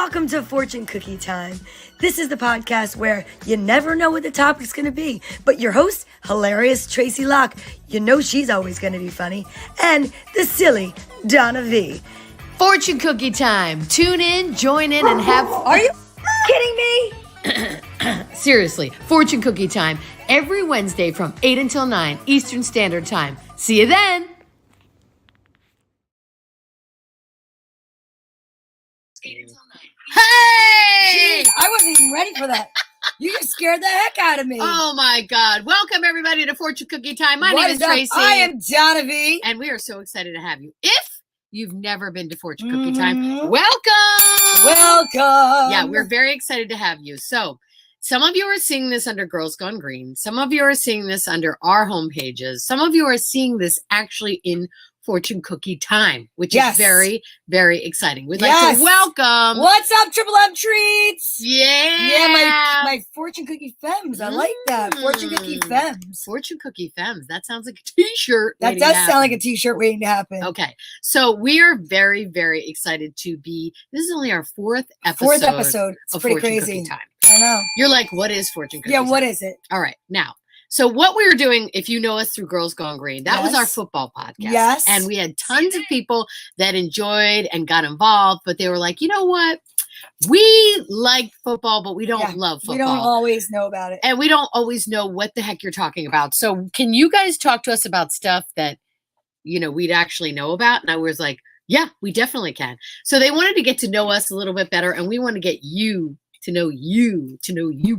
Welcome to Fortune Cookie Time. This is the podcast where you never know what the topic's going to be, but your host, hilarious Tracy Locke, you know she's always going to be funny, and the silly Donna V. Fortune Cookie Time. Tune in, join in, and have... Are you kidding me? Seriously, Fortune Cookie Time. Every Wednesday from 8 until 9 Eastern Standard Time. See you then. Hey! Jeez, I wasn't even ready for that. You just scared the heck out of me. Oh my God. Welcome everybody to Fortune Cookie Time. My name is Tracy. I am Donna V. And we are so excited to have you. If you've never been to Fortune Cookie Time, welcome. Welcome. Yeah, we're very excited to have you. So some of you are seeing this under Girls Gone Green. Some of you are seeing this under our home pages. Some of you are seeing this actually in Fortune Cookie Time, which is very, very exciting. We'd like to welcome. What's up, Triple M Treats? Yeah. My Fortune Cookie Femmes. I like that. Fortune Cookie Femmes. Fortune Cookie Femmes. That sounds like a t-shirt. That does sound like a t-shirt waiting to happen. Okay. So we are very, very excited to be, this is only our fourth episode. It's pretty Fortune crazy. Cookie Time. I know. You're like, what is Fortune Cookie Time? Yeah, what is it? All right. Now, so what we were doing, if you know us through Girls Gone Green, that was our football podcast. Yes. And we had tons of people that enjoyed and got involved, but they were like, you know what? We like football, but we don't love football. We don't always know about it. And we don't always know what the heck you're talking about. So can you guys talk to us about stuff that, you know, we'd actually know about? And I was like, yeah, we definitely can. So they wanted to get to know us a little bit better, and we want to get you to know you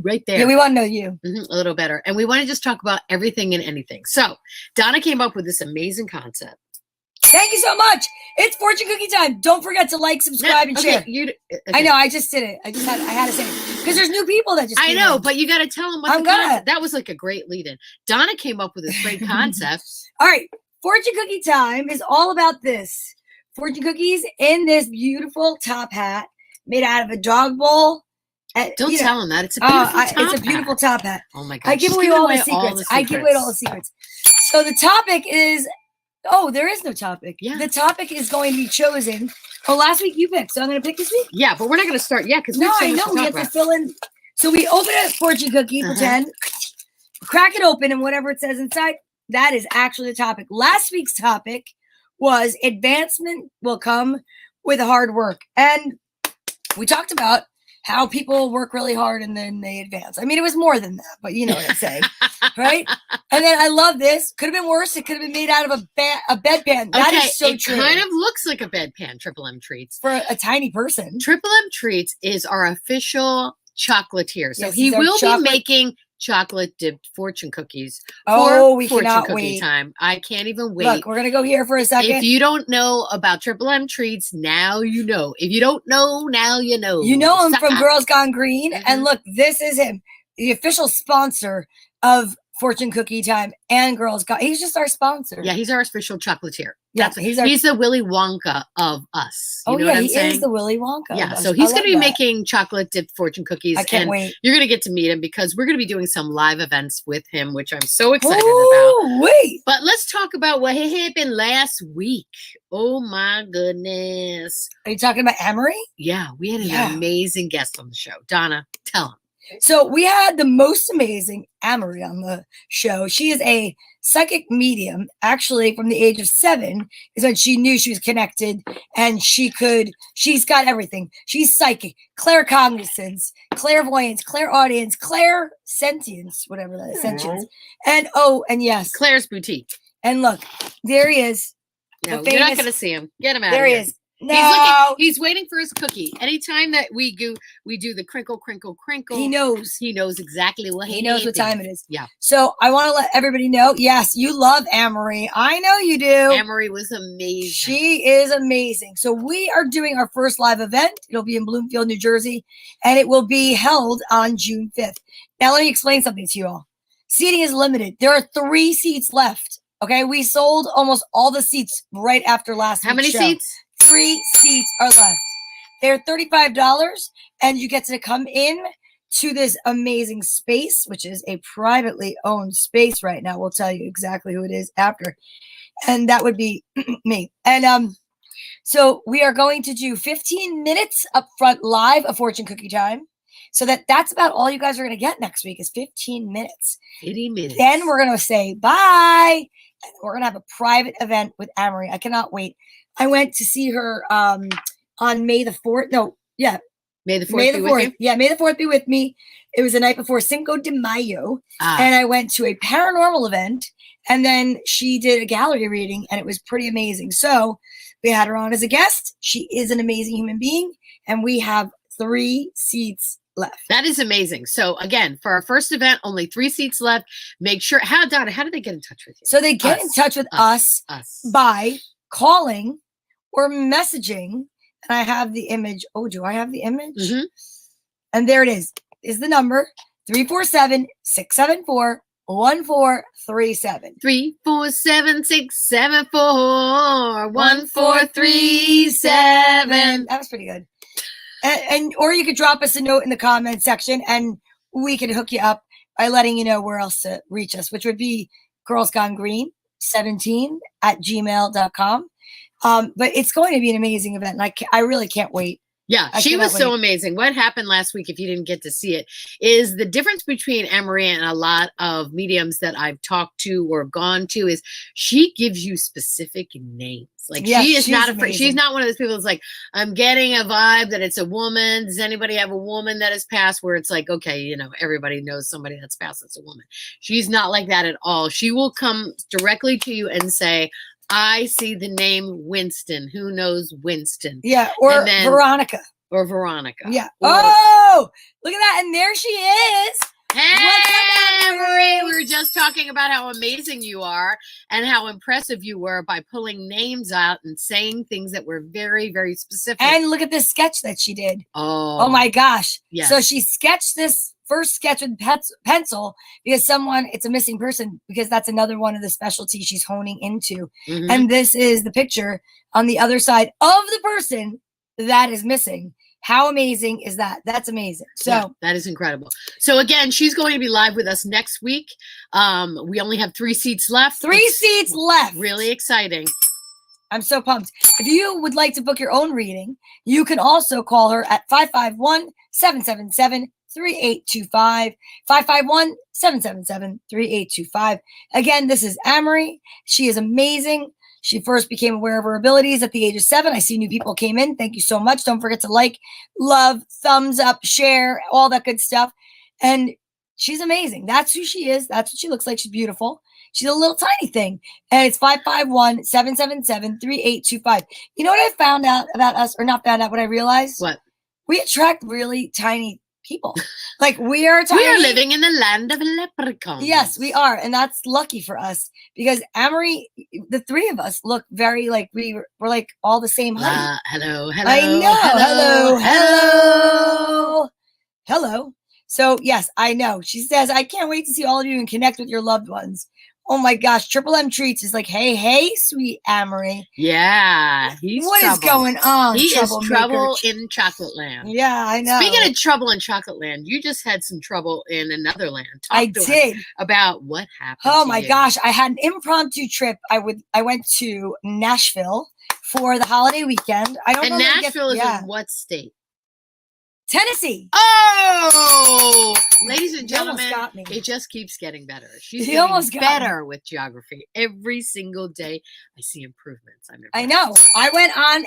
right there. Yeah, we want to know you. A little better. And we want to just talk about everything and anything. So Donna came up with this amazing concept. Thank you so much. It's Fortune Cookie Time. Don't forget to like, subscribe, and share. I know. I just did it. I had to say it. Because there's new people that just I know, but you got to tell them what the concept. That was like a great lead-in. Donna came up with this great concept. All right. Fortune Cookie Time is all about this. Fortune cookies in this beautiful top hat made out of a dog bowl. Don't tell them that. It's a beautiful top hat. It's a beautiful top hat. Oh my God. I give away all the secrets. I give away all the secrets. So the topic is, there is no topic. Yeah. The topic is going to be chosen. Oh, last week you picked, so I'm going to pick this week? Yeah, but we're not going to start yet because we have to fill in. So we open a fortune cookie, pretend, crack it open, and whatever it says inside, that is actually the topic. Last week's topic was advancement will come with hard work. And we talked about how people work really hard and then they advance. I mean, it was more than that, but you know what I'm saying, right? And then I love this. Could have been worse. It could have been made out of a bedpan. That is so true. It kind of looks like a bedpan, Triple M Treats. For a tiny person. Triple M Treats is our official chocolatier. So he will be making chocolate dipped fortune cookies for we Fortune cannot Cookie wait. Time. I can't even wait. Look, we're going to go here for a second. If you don't know about Triple M Treats, now you know. If you don't know, now you know. You know him from Girls Gone Green. And look, this is him, the official sponsor of Fortune Cookie Time and Girls Gone. He's just our sponsor. Yeah, he's our official chocolatier. Yeah, he's the Willy Wonka of us. You know what I'm saying? He is the Willy Wonka. Yeah, so he's going to be making chocolate dipped fortune cookies. I can't wait. You're going to get to meet him because we're going to be doing some live events with him, which I'm so excited about. Wait. But let's talk about what happened last week. Oh my goodness. Are you talking about Emery? Yeah, we had an amazing guest on the show. Donna, tell him. So we had the most amazing Amory on the show. She is a psychic medium. Actually, from the age of 7 is when she knew she was connected and she's got everything. She's psychic, claircognizance, clairvoyance, clairaudience, clairsentience, whatever that is, sentience. And yes. Claire's Boutique. And look, there he is. No, you're not going to see him. Get him out there of here. There he is. No. He's waiting for his cookie. Anytime that we do the crinkle, crinkle, crinkle. He knows. He knows exactly what he knows what time it is. Yeah. So I want to let everybody know, yes, you love Amory. I know you do. Amory was amazing. She is amazing. So we are doing our first live event. It'll be in Bloomfield, New Jersey, and it will be held on June 5th. Now let me explain something to you all. Seating is limited. There are 3 seats left. Okay, we sold almost all the seats right after last week's show. How many seats? 3 seats are left. They're $35, and you get to come in to this amazing space, which is a privately owned space right now. We'll tell you exactly who it is after. And that would be me. And So we are going to do 15 minutes up front live of fortune cookie time. So that's about all you guys are going to get next week is 15 minutes. 80 minutes. Then we're going to say bye. And we're going to have a private event with Amory. I cannot wait. I went to see her on May the 4th. No, yeah. May the 4th be with you? Yeah, May the 4th be with me. It was the night before Cinco de Mayo. And I went to a paranormal event. And then she did a gallery reading. And it was pretty amazing. So we had her on as a guest. She is an amazing human being. And we have 3 seats left. That is amazing. So again, for our first event, only 3 seats left. Make sure, Donna, how do they get in touch with you? So they get in touch with us by calling or messaging. And I have the image. Oh, do I have the image? Mm-hmm. And there it is the number 347-674-1437. 347-674-1437. That was pretty good. And or you could drop us a note in the comment section and we can hook you up by letting you know where else to reach us, which would be girlsgonegreen17@gmail.com. But it's going to be an amazing event. And I really can't wait. Yeah, she was so amazing. What happened last week, if you didn't get to see it, is the difference between Amory and a lot of mediums that I've talked to or gone to is she gives you specific names. Like she is not afraid. She's not one of those people that's like, I'm getting a vibe that it's a woman. Does anybody have a woman that has passed? Where it's like, okay, you know, everybody knows somebody that's passed that's a woman. She's not like that at all. She will come directly to you and say, I see the name Winston. Who knows Winston? Yeah, or Veronica. Or Veronica. Yeah. Oh, look at that. And there she is. Hey, Marie. We were just talking about how amazing you are and how impressive you were by pulling names out and saying things that were very, very specific. And look at this sketch that she did. Oh my gosh. Yes. So she sketched this first sketch with pencil because it's a missing person because that's another one of the specialties she's honing into. Mm-hmm. And this is the picture on the other side of the person that is missing. How amazing is that? That's amazing. So yeah, that is incredible. So again, she's going to be live with us next week. We only have 3 seats left. 3 seats left. Really exciting. I'm so pumped. If you would like to book your own reading, you can also call her at 551-777-3825. 551-777-3825. Again, this is Amory. She is amazing. She first became aware of her abilities at the age of 7. I see new people came in. Thank you so much. Don't forget to like, love, thumbs up, share, all that good stuff. And she's amazing. That's who she is. That's what she looks like. She's beautiful. She's a little tiny thing. And it's 551-777-3825. You know what I found out about us, or not found out, what I realized? What? We attract really tiny people. Like we are tiny. We are living in the land of leprechauns. Yes, we are. And that's lucky for us because Amory, the 3 of us look very like we're like all the same height. Hello. I know. Hello. So yes, I know. She says, I can't wait to see all of you and connect with your loved ones. Oh my gosh, Triple M Treats is like, hey, sweet Amory. Yeah, What is going on? He is trouble in Chocolate Land. Yeah, I know. Speaking of trouble in Chocolate Land, you just had some trouble in another land. I did. About what happened. Oh my gosh, I had an impromptu trip. I went to Nashville for the holiday weekend. And Nashville is in what state? Tennessee. Oh, ladies and gentlemen, it just keeps getting better. She's getting better with geography every single day. I see improvements. I know. I went on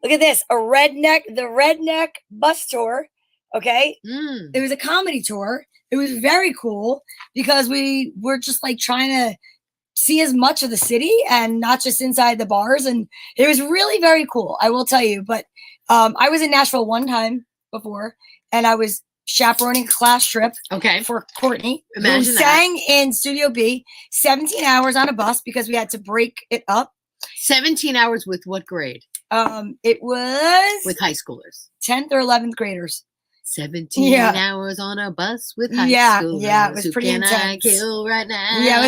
look at this, the redneck bus tour. Okay. It was a comedy tour. It was very cool because we were just like trying to see as much of the city and not just inside the bars. And it was really very cool. I will tell you, but I was in Nashville one time before, and I was chaperoning a class trip for Courtney, who sang in Studio B, 17 hours on a bus because we had to break it up. 17 hours with what grade? It was with high schoolers, 10th or 11th graders. 17 hours on a bus with high schoolers. Yeah, it was pretty intense. I kill right now? Yeah, it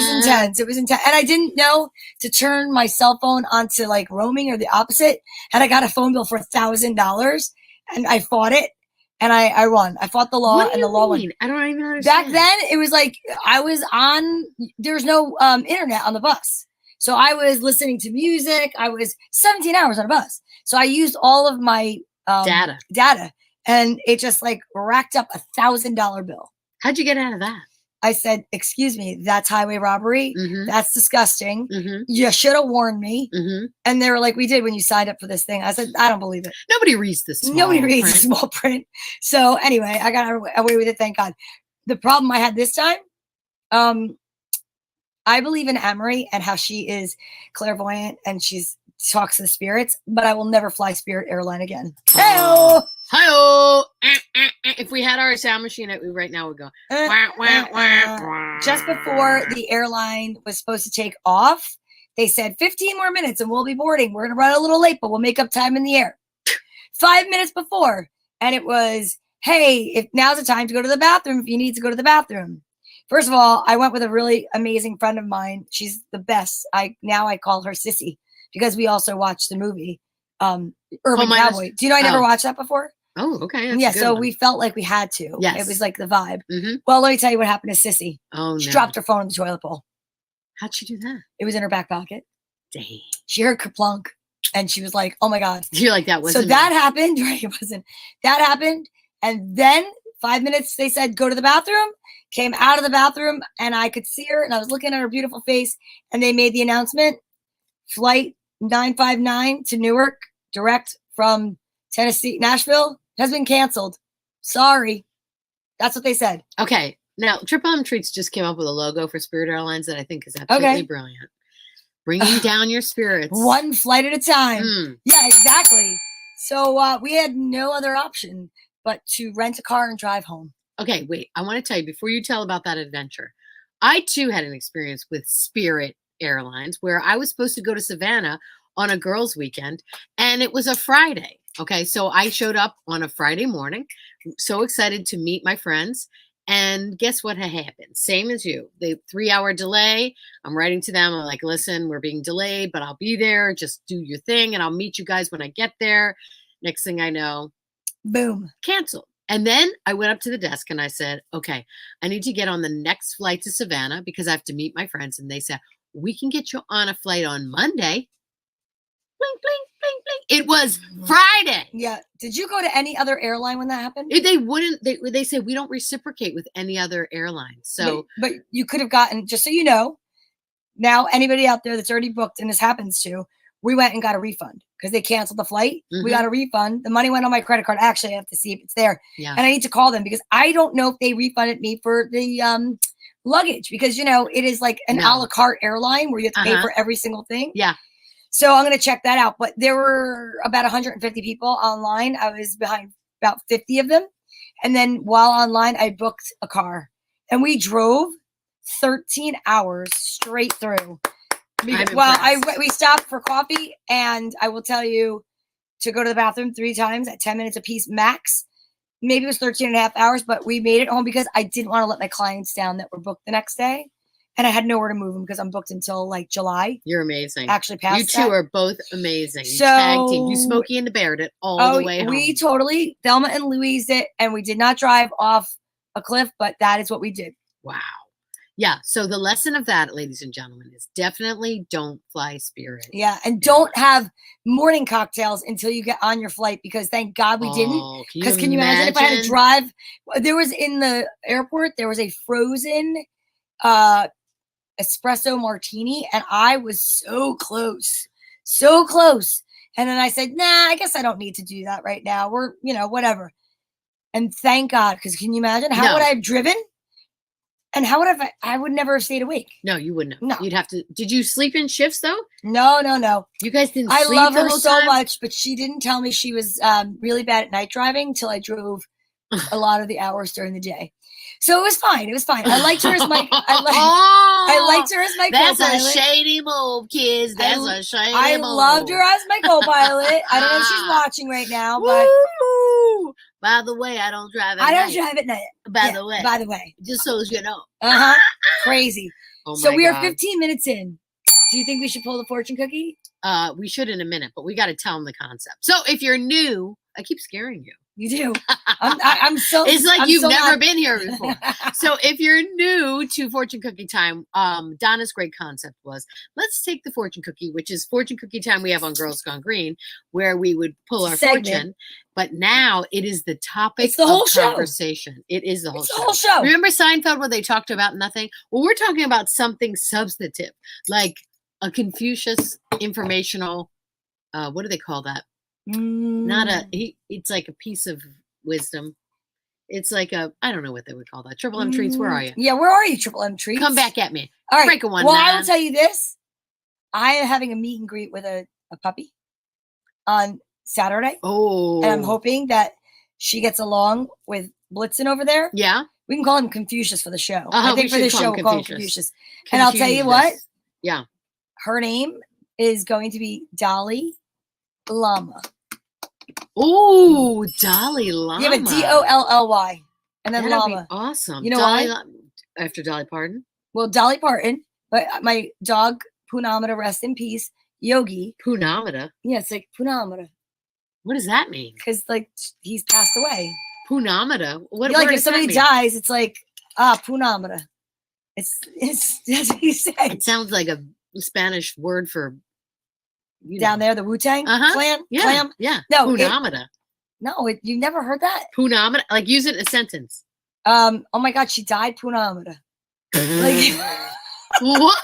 was intense. And I didn't know to turn my cell phone onto like roaming or the opposite. And I got a phone bill for $1,000, and I fought it. And I won. I fought the law, and the law won. I don't even understand. Back then, it was like there's no internet on the bus. So I was listening to music. I was 17 hours on a bus. So I used all of my data, and it just like racked up $1,000 bill. How'd you get out of that? I said, excuse me, that's highway robbery. Mm-hmm. That's disgusting. Mm-hmm. You should have warned me. Mm-hmm. And they were like, we did when you signed up for this thing. I said, I don't believe it. Nobody reads the small print. So anyway, I got away with it. Thank God. The problem I had this time, I believe in Amory and how she is clairvoyant and she's talks to the spirits, but I will never fly Spirit Airline again. Hey-o! Hi-oh! If we had our sound machine, right now would go. Just before the airline was supposed to take off, they said 15 more minutes and we'll be boarding. We're going to run a little late, but we'll make up time in the air. 5 minutes before. And it was, hey, if now's the time to go to the bathroom if you need to go to the bathroom. First of all, I went with a really amazing friend of mine. She's the best. I call her Sissy because we also watched the movie Urban Cowboy. Do you know I never watched that before? Oh, okay. Yeah, so we felt like we had to. Yes. It was like the vibe. Mm-hmm. Well, let me tell you what happened to Sissy. Oh, She dropped her phone in the toilet bowl. How'd she do that? It was in her back pocket. Dang. She heard kerplunk and she was like, oh my God. You're like, that wasn't So that happened. Right, it wasn't. That happened. And then 5 minutes, they said, go to the bathroom. Came out of the bathroom and I could see her and I was looking at her beautiful face and they made the announcement, flight 959 to Newark, direct from Nashville, has been canceled. Sorry. That's what they said. Okay. Now, Triple M Treats just came up with a logo for Spirit Airlines that I think is absolutely brilliant. Bringing down your spirits. One flight at a time. Yeah, exactly. So we had no other option but to rent a car and drive home. Okay, wait. I want to tell you, before you tell about that adventure, I too had an experience with Spirit Airlines where I was supposed to go to Savannah on a girls' weekend, and it was a Friday. Okay, so I showed up on a Friday morning, so excited to meet my friends, and guess what had happened? Same as you. The 3-hour delay. I'm writing to them. I'm like, listen, we're being delayed, but I'll be there. Just do your thing, and I'll meet you guys when I get there. Next thing I know, boom, canceled. And then I went up to the desk and I said, okay, I need to get on the next flight to Savannah because I have to meet my friends. And they said, we can get you on a flight on Monday. Blink, blink, blink, blink. It was Friday. Yeah. Did you go to any other airline when that happened? They wouldn't. They said, we don't reciprocate with any other airline. So, but you could have gotten, just so you know, now anybody out there that's already booked and this happens to, we went and got a refund because they canceled the flight. Mm-hmm. We got a refund. The money went on my credit card. Actually, I have to see if it's there. Yeah. And I need to call them because I don't know if they refunded me for the luggage because, you know, it is like an a la carte airline where you have to pay for every single thing. Yeah. So I'm going to check that out. But there were about 150 people online. I was behind about 50 of them. And then while online, I booked a car. And we drove 13 hours straight through. We stopped for coffee, and I will tell you to go to the bathroom 3 times at 10 minutes a piece max. Maybe it was 13 and a half hours, but we made it home because I didn't want to let my clients down that were booked the next day. And I had nowhere to move them because I'm booked until like July. You're amazing. Actually past You two are both amazing. So, tag team. You Smokey and the Beared it all the way home. We totally Thelma and Louised it, and we did not drive off a cliff, but that is what we did. Wow. Yeah. So the lesson of that, ladies and gentlemen, is definitely don't fly Spirit. Yeah. And don't have morning cocktails until you get on your flight because thank God we didn't. Because can you imagine if I had to drive? There was in the airport, there was a frozen espresso martini, and I was so close. And then I said, nah, I guess I don't need to do that right now. We're, whatever. And thank God, because can you imagine how would I have driven? And how would I would never have stayed awake. No, you wouldn't have. No. You'd have to. Did you sleep in shifts though? No. You guys didn't I sleep love the her whole so time? much, but she didn't tell me she was really bad at night driving until I drove a lot of the hours during the day. So it was fine. I liked her as my I liked her as my That's co-pilot. a shady move, kids. That's a shady move. I loved her as my co-pilot. I don't know if she's watching right now, but by the way, I don't drive at night. night. I don't drive at night. By the way. Just so as you know. Crazy. Oh so my we God. are 15 minutes in. Do you think we should pull the fortune cookie? We should in a minute, but we got to tell them the concept. So if you're new, I keep scaring you. You do. I'm so. It's like I'm you've so never not- been here before. So if you're new to Fortune Cookie Time, Donna's great concept was, let's take the fortune cookie, which is fortune cookie time we have on Girls Gone Green, where we would pull our Segment. fortune. But now it is the topic It's the of whole show. conversation. It is the whole It's show. the whole show. Remember Seinfeld where they talked about nothing? Well, we're talking about something substantive, like a Confucius informational, what do they call that? Not it's like a piece of wisdom. It's like I don't know what they would call that. Triple M treats, where are you? Yeah, where are you, Triple M treats? Come back at me. All right. Break a one. Well, I will man. tell you this. I am having a meet and greet with a puppy on Saturday. Oh. And I'm hoping that she gets along with Blitzen over there. Yeah. We can call him Confucius for the show. Uh-huh, I think for we this should show, call we'll him call him Confucius. Confucius. And I'll tell you what. Yeah. Her name is going to be Dalai Lama. Oh, Dalai Lama. You have a Dolly. And then That'd Lama. Be awesome. You know Dolly, why? After Dolly Parton? Well, Dolly Parton, but my dog, Punamata, rest in peace, Yogi. Punamata? Yeah, it's like Punamata. What does that mean? Because, like, he's passed away. Punamata? What, Yeah, like, what if does that somebody mean? dies, it's like, Punamata. It's that's what he said. It sounds like a Spanish word for down there, the Wu-Tang clan. Yeah, clam. yeah. No, Punamata. You never heard that. Punamata, like use it in a sentence. Oh my God, she died Punamata. Like what?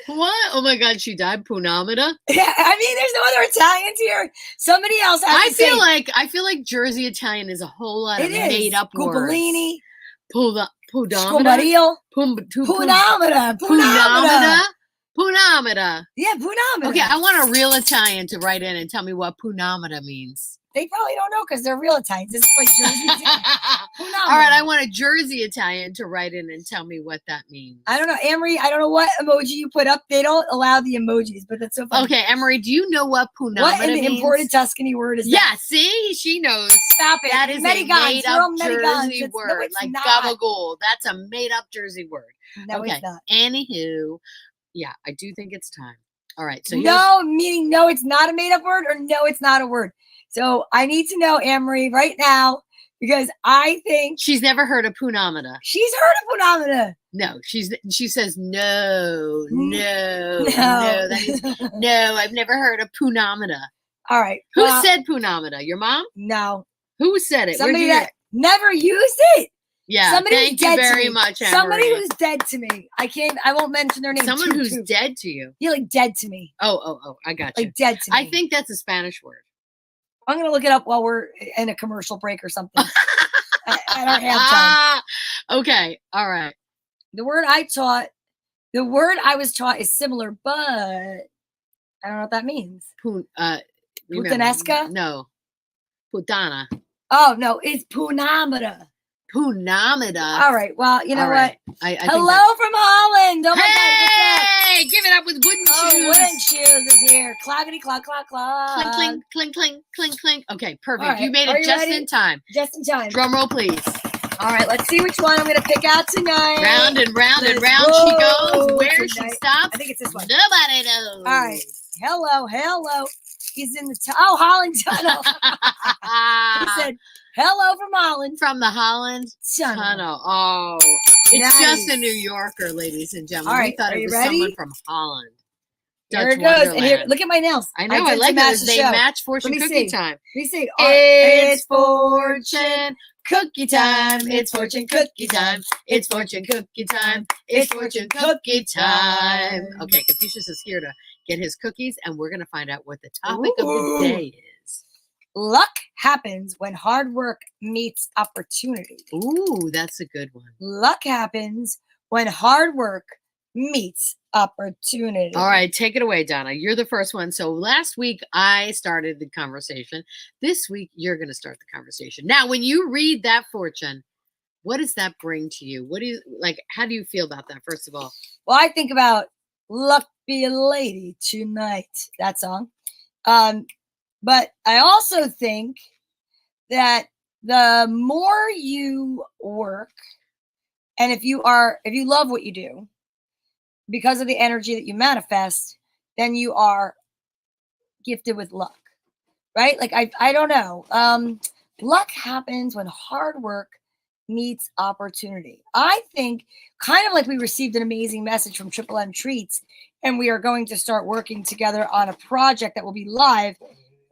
What? Oh my God, she died Punamata. Yeah, I mean, there's no other Italians here. Somebody else has I to say. I feel like Jersey Italian is a whole lot of made up words. Gubellini. Punamata. Scomarillo. Punamata. Punamata. Yeah, Punamata. Okay, I want a real Italian to write in and tell me what Punamata means. They probably don't know because they're real Italians. This is like Jersey. All right, I want a Jersey Italian to write in and tell me what that means. I don't know, Amory. I don't know what emoji you put up. They don't allow the emojis, but that's so funny. Okay, Emery, do you know what Punamata means? What an imported Tuscany word is that? Yeah, see? She knows. Stop it. That is Medigons. a made-up Jersey No, word. it's Like not. gabagool. That's a made-up Jersey word. No, okay. it's not. Anywho, yeah, I do think it's time. All right. So no, meaning no, it's not a made-up word, or no, it's not a word. So I need to know, Amory, right now, because I think she's never heard of Punamata. She's heard of Punamata. No, she says no. That means, no, I've never heard of Punamata. All right. Who said Punamata? Your mom? No. Who said it? Somebody that never used it. Yeah. Somebody thank you very much, Amory. Somebody who's dead to me. I won't mention their name. Someone who's dead to you. Yeah, like dead to me. Oh, I got you. Like dead to me. I think that's a Spanish word. I'm going to look it up while we're in a commercial break or something. I don't have time. Okay. All right. The word I was taught is similar, but I don't know what that means. Putanesca? No. Putana. Oh, no, it's Punamata. Punamata. All right. Well, you know what? I Hello from Holland. Oh, my God. Hey, give it up with wooden shoes. Wooden shoes is here. Claggity, clog, clog, clog. Clink, clink, clink, clink, clink, clink. Okay, perfect. Right. You made it just ready? in time. Just in time. Drum roll, please. All right, let's see which one I'm going to pick out tonight. Round and round and round she goes. Where she stops, I think it's this one. Nobody knows. All right. Hello. He's in the Holland Tunnel. He said, hello from Holland. From the Holland Tunnel. Oh, it's just a New Yorker, ladies and gentlemen. All right, we thought it was someone from Holland. Here it goes. And here, look at my nails. I know. I like it. They match Fortune Cookie Time. Let me see. It's Fortune Cookie Time. It's Fortune Cookie Time. It's Fortune Cookie Time. It's Fortune Cookie Time. Okay, Confucius is here to get his cookies, and we're going to find out what the topic of the day is. Luck happens when hard work meets opportunity. Ooh, that's a good one. Luck happens when hard work meets opportunity. All right, take it away, Donna. You're the first one. So last week I started the conversation. This week you're going to start the conversation. Now, when you read that fortune, what does that bring to you? What do you like? How do you feel about that? First of all, well, I think about "Luck Be a Lady Tonight," that song. But I also think that the more you work, and if you love what you do, because of the energy that you manifest, then you are gifted with luck, right? Like I don't know. luck happens when hard work meets opportunity. I think kind of like we received an amazing message from Triple M Treats, and we are going to start working together on a project that will be live.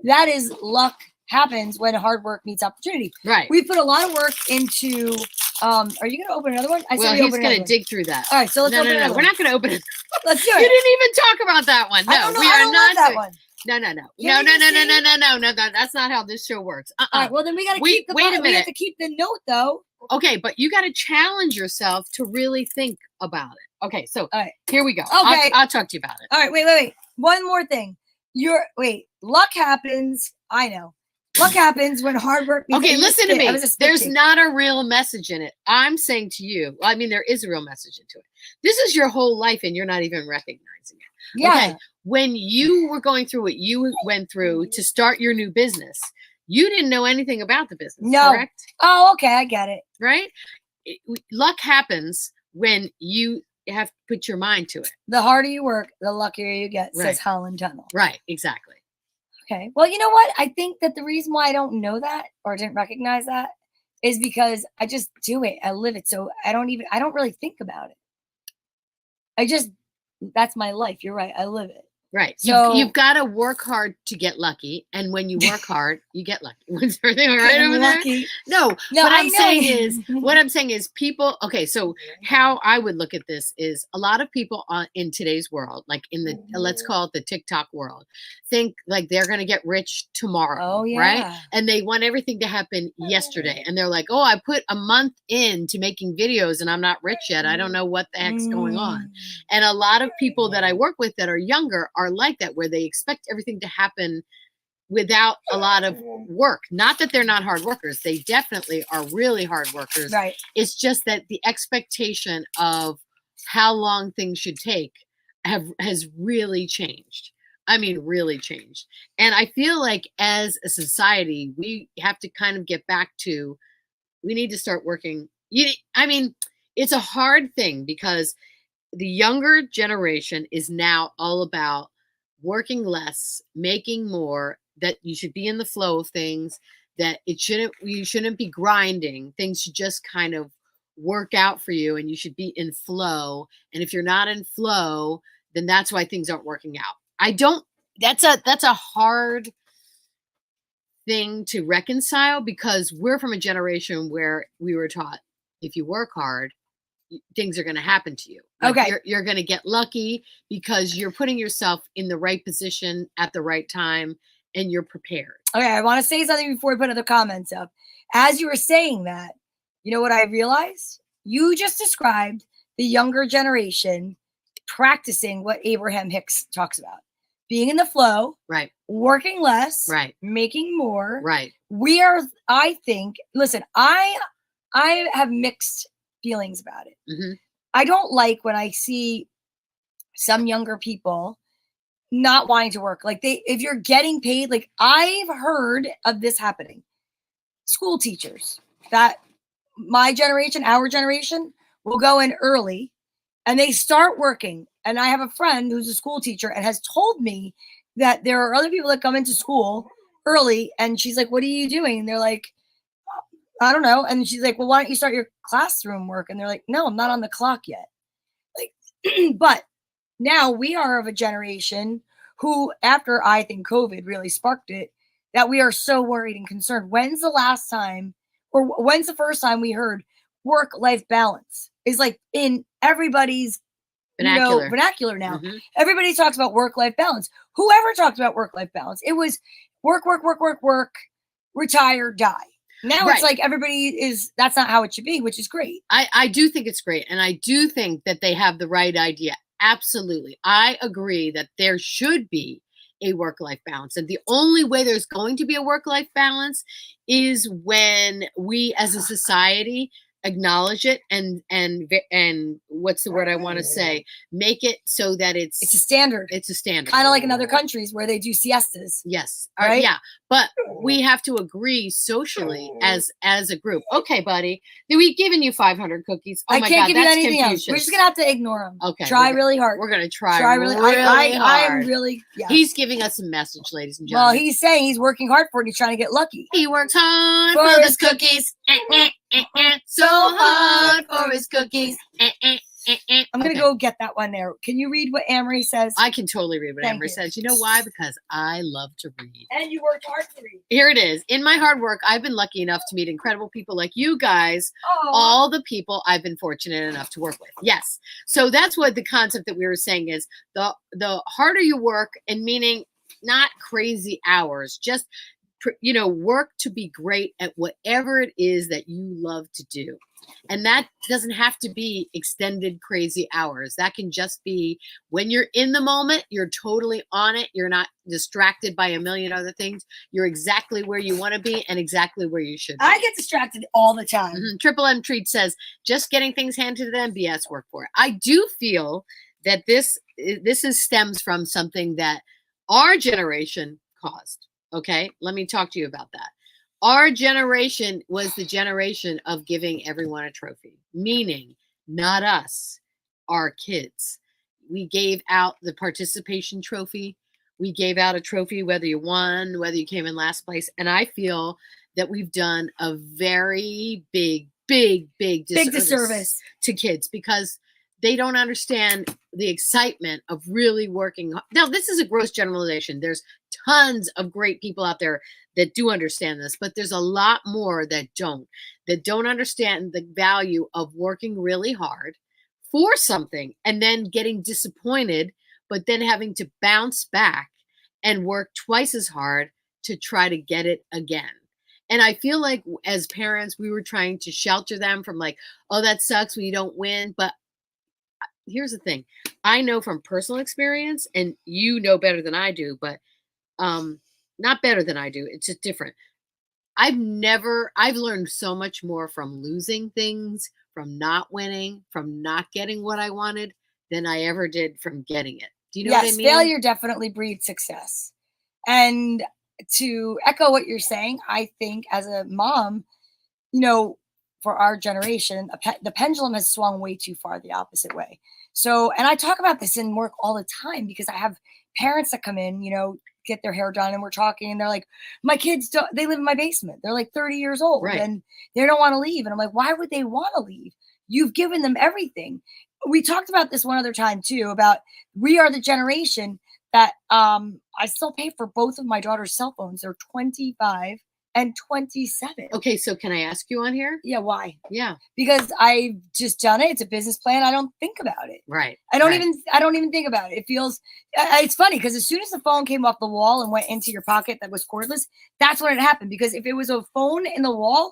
That is luck happens when hard work meets opportunity. Right. We put a lot of work into. Are you going to open another one? Well, he's going to dig through that. All right, so let's open another We're one. not going to open it. Let's do it. You didn't even talk about that one. No, we are not that one. No. No, that's not how this show works. All right, well then we got to keep the wait a minute. We have to keep the note though. Okay, but you got to challenge yourself to really think about it. Okay, so all right, here we go. Okay, I'll talk to you about it. All right, wait. One more thing. Luck happens. I know. Luck happens when hard work. Okay, listen to me. There's not a real message in it. I'm saying to you, I mean, there is a real message into it. This is your whole life, and you're not even recognizing it. Yeah. Okay, when you were going through what you went through to start your new business, you didn't know anything about the business. No. Correct? Oh, okay, I get it. Right? Luck happens when you have to put your mind to it. The harder you work, the luckier you get, Right. says Holland Tunnel. Right, exactly. Okay. Well, you know what? I think that the reason why I don't know that or didn't recognize that is because I just do it. I live it. So I don't really think about it. That's my life. You're right. I live it. Right. So you've got to work hard to get lucky. And when you work hard, you get lucky. Was everything all right over there? No, what I'm saying is people, okay, so how I would look at this is a lot of people in today's world, like in the, let's call it the TikTok world, think like they're going to get rich tomorrow. Oh, yeah. Right. And they want everything to happen yesterday. And they're like, oh, I put a month into making videos and I'm not rich yet. I don't know what the heck's going on. And a lot of people that I work with that are younger are like that, where they expect everything to happen without a lot of work. Not that they're not hard workers. They definitely are really hard workers. Right. It's just that the expectation of how long things should take has really changed. I mean, really changed. And I feel like as a society, we have to kind of get back to, we need to start working. I mean, it's a hard thing because the younger generation is now all about working less, making more, that you should be in the flow of things, that you shouldn't be grinding. Things should just kind of work out for you and you should be in flow. And if you're not in flow, then that's why things aren't working out. That's a hard thing to reconcile because we're from a generation where we were taught if you work hard, things are going to happen to you. Like okay. You're going to get lucky because you're putting yourself in the right position at the right time and you're prepared. Okay. I want to say something before we put other comments up. As you were saying that, you know what I realized? You just described the younger generation practicing what Abraham Hicks talks about. Being in the flow. Right. Working less. Right. Making more. Right. We are, I think, listen, I have mixed feelings about it. Mm-hmm. I don't like when I see some younger people not wanting to work. Like if you're getting paid, like I've heard of this happening. School teachers that my generation, our generation will go in early and they start working. And I have a friend who's a school teacher and has told me that there are other people that come into school early and she's like, what are you doing? And they're like, I don't know. And she's like, well, why don't you start your classroom work? And they're like, no, I'm not on the clock yet. Like, but now we are of a generation who, after I think COVID really sparked it, that we are so worried and concerned. When's the last time, or when's the first time we heard work-life balance is like in everybody's vernacular now. Mm-hmm. Everybody talks about work-life balance. Whoever talked about work-life balance, it was work, retire, die. Now It's like that's not how it should be, which is great. I do think it's great. And I do think that they have the right idea. Absolutely. I agree that there should be a work-life balance. And the only way there's going to be a work-life balance is when we as a society acknowledge it and what's the word I want to say? Make it so that it's a standard. It's a standard. Kind of like in other countries where they do siestas. Yes. Right? Yeah. But we have to agree socially as a group. Okay, buddy. We've given you 500 cookies. Oh I my can't God, give you that's anything Confucius. else. We're just gonna have to ignore them. Okay. Try really hard. We're gonna try really hard. I'm really. Yes. He's giving us a message, ladies and Well, gentlemen. he's saying he's working hard for it. He's trying to get lucky. He works hard for his cookies. So hard for his cookies. I'm going to go get that one there. Can you read what Amory says? I can totally read what Thank Amory you. says. You know why? Because I love to read. And you worked hard to read. Here it is. In my hard work, I've been lucky enough to meet incredible people like you guys, Oh. all the people I've been fortunate enough to work with. Yes. So that's what the concept that we were saying is the harder you work, and meaning not crazy hours, just work to be great at whatever it is that you love to do. And that doesn't have to be extended crazy hours. That can just be when you're in the moment, you're totally on it. You're not distracted by a million other things. You're exactly where you want to be and exactly where you should be. I get distracted all the time. Triple M Treat says, just getting things handed to them, BS work for it. I do feel that this stems from something that our generation caused. Okay, let me talk to you about that. Our generation was the generation of giving everyone a trophy, meaning not us, our kids. We gave out the participation trophy. We gave out a trophy, whether you won, whether you came in last place. And I feel that we've done a very big disservice to kids because they don't understand the excitement of really working. Now, this is a gross generalization. There's tons of great people out there that do understand this, but there's a lot more that don't understand the value of working really hard for something and then getting disappointed, but then having to bounce back and work twice as hard to try to get it again. And I feel like as parents, we were trying to shelter them from like, oh, that sucks when you don't win. But here's the thing. I know from personal experience, and you know better than I do, but not better than I do. It's just different. I've learned so much more from losing things, from not winning, from not getting what I wanted than I ever did from getting it. Do you know what I mean? Yes, failure definitely breeds success. And to echo what you're saying, I think as a mom, for our generation, the pendulum has swung way too far the opposite way. So, and I talk about this in work all the time because I have parents that come in, get their hair done, and we're talking, and they're like, my kids they live in my basement. They're like 30 years old, right, and they don't want to leave. And I'm like, why would they want to leave? You've given them everything. We talked about this one other time too, about we are the generation that I still pay for both of my daughter's cell phones. They're 25 and 27. Okay, so can I ask you on here? Yeah, why? Yeah. Because I've just done it. It's a business plan. I don't think about it. Right. I don't even think about it. It feels it's funny because as soon as the phone came off the wall and went into your pocket that was cordless, that's when it happened. Because if it was a phone in the wall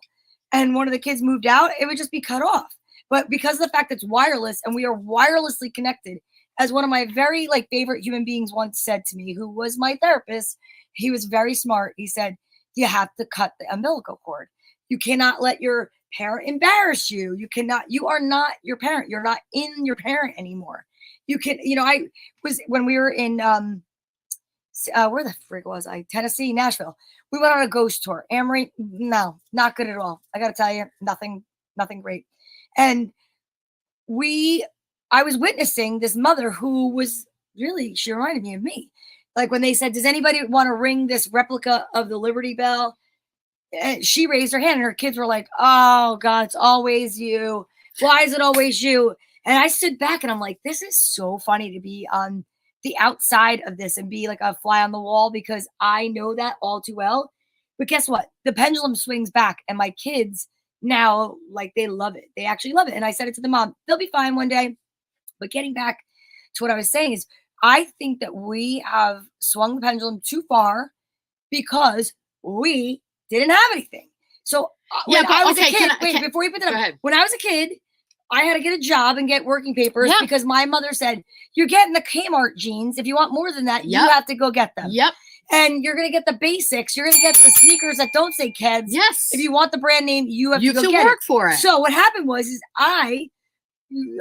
and one of the kids moved out, it would just be cut off. But because of the fact that it's wireless and we are wirelessly connected, as one of my very favorite human beings once said to me, who was my therapist, he was very smart. He said, you have to cut the umbilical cord. You cannot let your parent embarrass you. You are not your parent. You're not in your parent anymore. You can, when we were in, where the frig was I? Tennessee, Nashville. We went on a ghost tour. Amory, no, not good at all. I got to tell you, nothing great. And I was witnessing this mother who was she reminded me of me. Like when they said, does anybody want to ring this replica of the Liberty Bell? And she raised her hand and her kids were like, oh God, it's always you. Why is it always you? And I stood back and I'm like, this is so funny to be on the outside of this and be like a fly on the wall because I know that all too well. But guess what? The pendulum swings back and my kids now, they love it. They actually love it. And I said it to the mom, they'll be fine one day. But getting back to what I was saying is, I think that we have swung the pendulum too far because we didn't have anything. So when I was a kid, before you put that up, when I was a kid, I had to get a job and get working papers because my mother said, you're getting the Kmart jeans. If you want more than that, you have to go get them. Yep. And you're going to get the basics. You're going to get the sneakers that don't say Keds. Yes. If you want the brand name, you have to go get work for it. So what happened was, a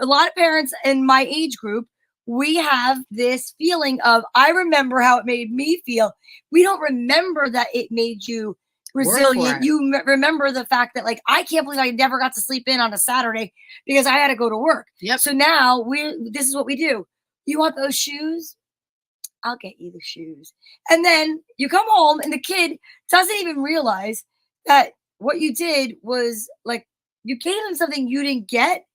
lot of parents in my age group, we have this feeling of, I remember how it made me feel. We don't remember that it made you resilient. You remember the fact that, like, I can't believe I never got to sleep in on a Saturday because I had to go to work. Yep. So now this is what we do. You want those shoes? I'll get you the shoes. And then you come home and the kid doesn't even realize that what you did was, like, you gave them something you didn't get.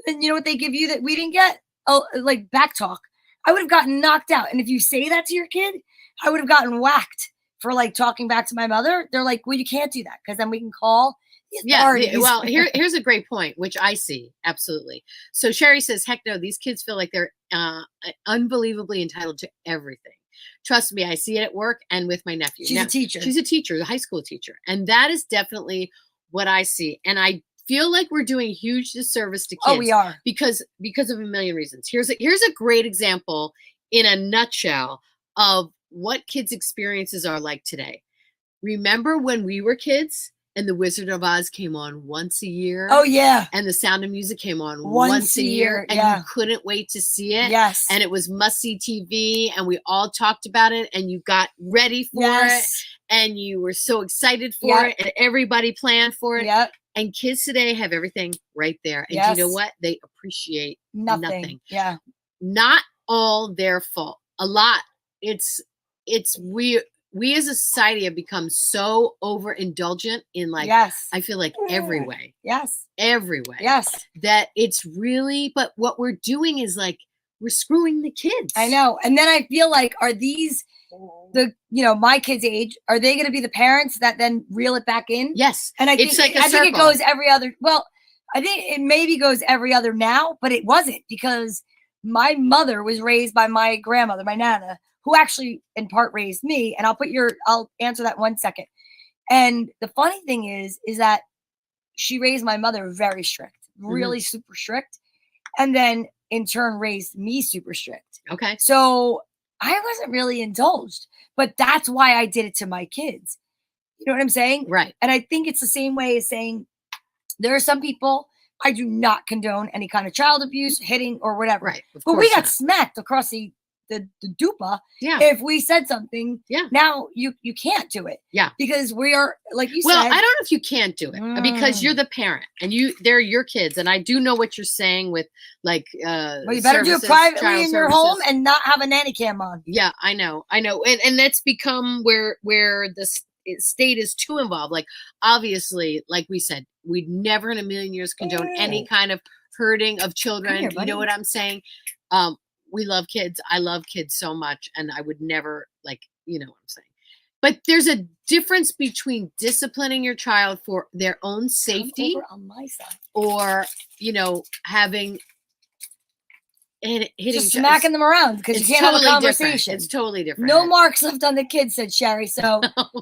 And you know what they give you that we didn't get? Oh, like back talk. I would have gotten knocked out. And if you say that to your kid, I would have gotten whacked for, like, talking back to my mother. They're like, well, you can't do that because then we can call the authorities. Well, here's a great point, which I see. Absolutely. So Sherry says, heck no, these kids feel like they're unbelievably entitled to everything. Trust me, I see it at work and with my nephew. She's a teacher. She's a teacher, the high school teacher. And that is definitely what I see. And I feel like we're doing huge disservice to kids. Oh, we are. Because of a million reasons. Here's a great example in a nutshell of what kids' experiences are like today. Remember when we were kids and The Wizard of Oz came on once a year? Oh, yeah. And The Sound of Music came on once a year. And you couldn't wait to see it. Yes. And it was must-see TV, and we all talked about it, and you got ready for it, and you were so excited for it, and everybody planned for it. Yep. And kids today have everything right there. And do you know what? They appreciate nothing. Yeah. Not all their fault. A lot. It's we as a society have become so overindulgent in, like, I feel like every way. Yes. Every way. Yes. That it's really, but what we're doing is, like, we're screwing the kids. I know. And then I feel like, are these my kids' age, are they going to be the parents that then reel it back in? Yes. And I think it goes every other. Well, I think it maybe goes every other now, but it wasn't, because my mother was raised by my grandmother, my Nana, who actually in part raised me. And I'll answer that in 1 second. And the funny thing is that she raised my mother very strict, really super strict. And then in turn raised me super strict. Okay. So I wasn't really indulged, but that's why I did it to my kids. You know what I'm saying? Right. And I think it's the same way as saying there are some people, I do not condone any kind of child abuse, hitting or whatever. Right. But we got smacked across the dupa. Yeah. If we said something, yeah. Now you can't do it. Yeah. Because we are, like you said. Well, I don't know if you can't do it because you're the parent and they're your kids. And I do know what you're saying with, like, well, you better do it privately in your home and not have a nanny cam on. Yeah, I know. And that's become where the state is too involved. Like, obviously, like we said, we'd never in a million years condone any kind of hurting of children. Here, you know what I'm saying? We love kids. I love kids so much. And I would never, like, you know what I'm saying. But there's a difference between disciplining your child for their own safety on my side, or, having and hitting, just smacking them around because you can't have a conversation. Different. It's totally different. No marks left on the kids, said Sherry. So